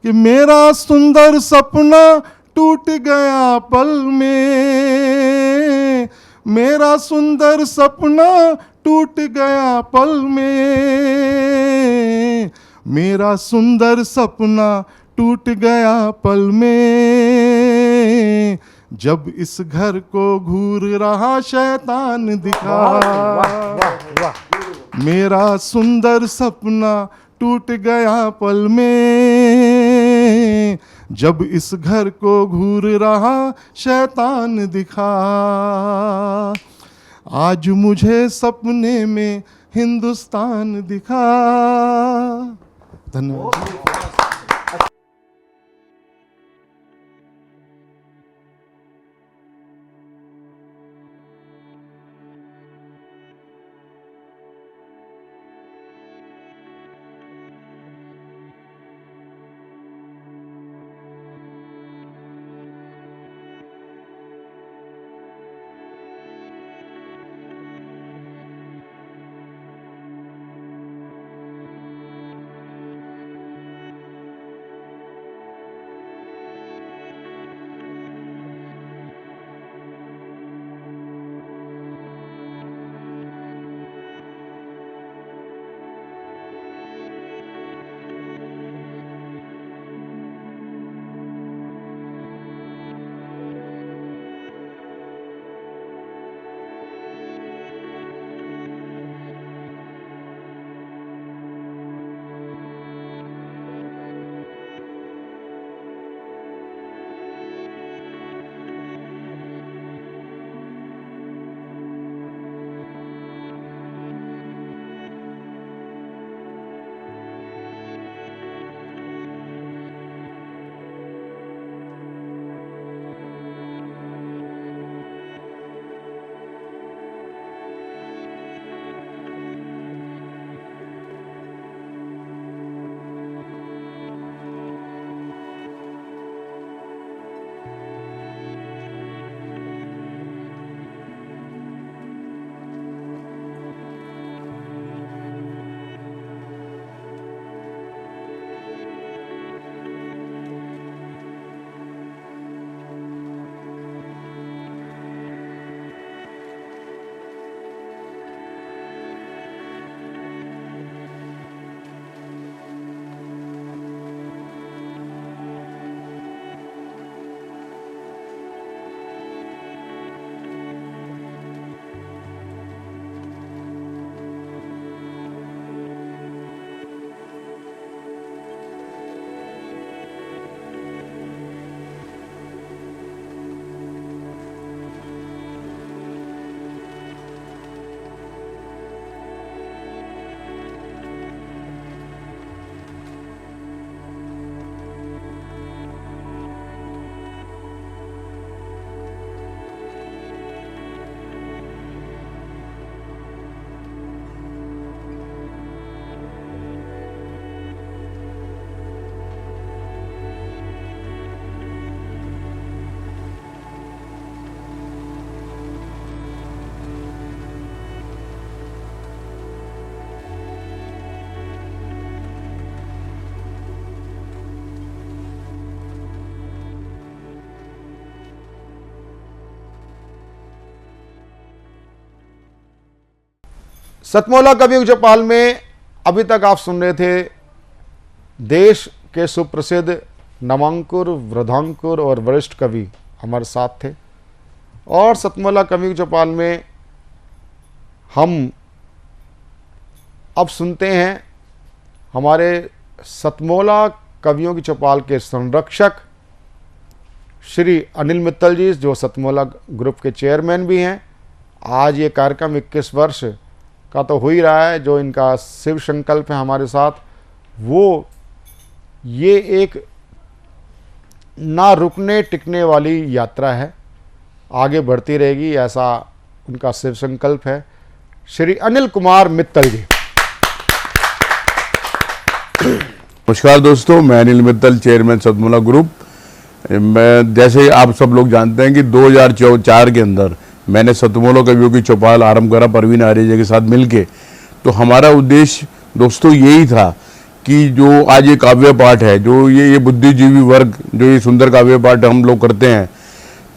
कि मेरा सुंदर सपना टूट गया पल में, मेरा सुंदर सपना टूट गया पल में, मेरा सुंदर सपना टूट गया पल में, जब इस घर को घूर रहा शैतान दिखा। मेरा सुंदर सपना टूट गया पल में, जब इस घर को घूर रहा शैतान दिखा, आज मुझे सपने में हिंदुस्तान दिखा। धन्यवाद। सतमोला कवियों चौपाल में अभी तक आप सुन रहे थे देश के सुप्रसिद्ध नवांकुर, वृद्धांकुर और वरिष्ठ कवि हमारे साथ थे। और सतमोला कवियों चौपाल में हम अब सुनते हैं हमारे सतमोला कवियों की चौपाल के संरक्षक श्री अनिल मित्तल जी, जो सतमोला ग्रुप के चेयरमैन भी हैं। आज ये कार्यक्रम 21 वर्ष का तो हो ही रहा है, जो इनका शिव संकल्प है हमारे साथ, वो ये एक ना रुकने टिकने वाली यात्रा है, आगे बढ़ती रहेगी, ऐसा उनका शिव संकल्प है। श्री अनिल कुमार मित्तल जी। नमस्कार दोस्तों, मैं अनिल मित्तल, चेयरमैन सतमोला ग्रुप। मैं जैसे आप सब लोग जानते हैं कि 2004 के अंदर मैंने सतमोला कवियों की चौपाल आरंभ करा परवीन आर्य के साथ मिलके। तो हमारा उद्देश्य दोस्तों यही था कि जो आज ये काव्य पाठ है, जो ये बुद्धिजीवी वर्ग जो ये सुंदर काव्य पाठ हम लोग करते हैं,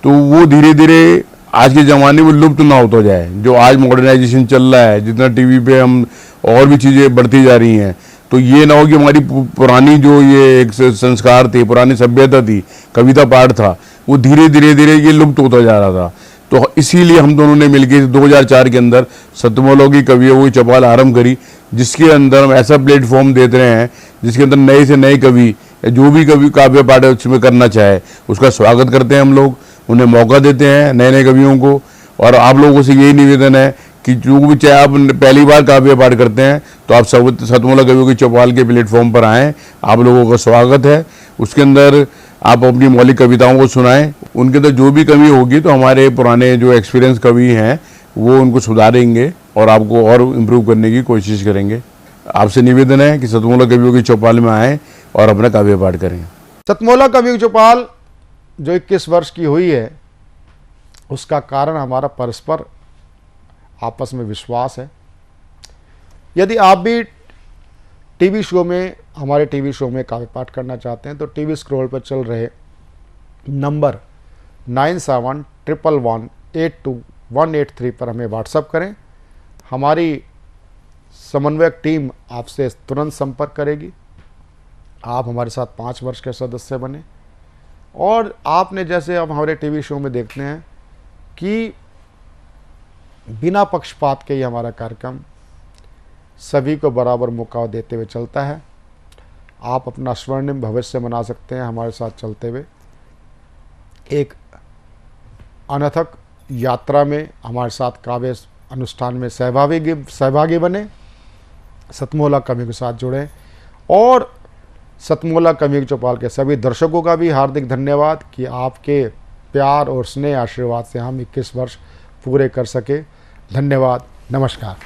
तो वो धीरे धीरे आज के ज़माने में लुप्त ना होता जाए। जो आज मॉडर्नाइजेशन चल रहा है, जितना टीवी पे हम और भी चीज़ें बढ़ती जा रही हैं, तो ये ना हो कि हमारी पुरानी जो ये एक संस्कार थे, पुरानी सभ्यता थी, कविता पाठ था, वो धीरे धीरे ये लुप्त होता जा रहा था। तो इसीलिए हम दोनों ने मिलकर 2004 के अंदर सतमोला की कवियों की चौपाल आरंभ करी, जिसके अंदर हम ऐसा प्लेटफॉर्म देते रहे हैं जिसके अंदर नए से नए कवि, जो भी कवि काव्य पाठ उसमें करना चाहे उसका स्वागत करते हैं हम लोग, उन्हें मौका देते हैं नए नए कवियों को। और आप लोगों से यही निवेदन है कि जो भी चाहे आप पहली बार काव्य पाठ करते हैं तो आप सब सतमोला कवियों की चौपाल के प्लेटफॉर्म पर आएँ, आप लोगों का स्वागत है। उसके अंदर आप अपनी मौलिक कविताओं को सुनाएं, उनके अंदर जो भी कमी होगी तो हमारे पुराने जो एक्सपीरियंस कवि हैं वो उनको सुधारेंगे और आपको और इम्प्रूव करने की कोशिश करेंगे। आपसे निवेदन है कि सतमोला कवियों की चौपाल में आएँ और अपना काव्य पाठ करें। सतमोला कवियों की चौपाल जो 21 वर्ष की हुई है, उसका कारण हमारा परस्पर आपस में विश्वास है। यदि आप भी टीवी शो में, हमारे टीवी शो में काव्य पाठ करना चाहते हैं तो टीवी स्क्रॉल पर चल रहे नंबर 9711182183 पर हमें व्हाट्सएप करें। हमारी समन्वयक टीम आपसे तुरंत संपर्क करेगी। आप हमारे साथ 5 वर्ष के सदस्य बने और आपने जैसे अब हमारे टीवी शो में देखते हैं कि बिना पक्षपात के ही हमारा कार्यक्रम सभी को बराबर मौका देते हुए चलता है। आप अपना स्वर्णिम भविष्य बना सकते हैं हमारे साथ चलते हुए। एक अनथक यात्रा में हमारे साथ काव्य अनुष्ठान में सहभागी बने, सतमोला कवियों के साथ जुड़ें। और सतमोला कवियों की चौपाल के सभी दर्शकों का भी हार्दिक धन्यवाद कि आपके प्यार और स्नेह आशीर्वाद से हम 21 वर्ष पूरे कर सके। धन्यवाद, नमस्कार।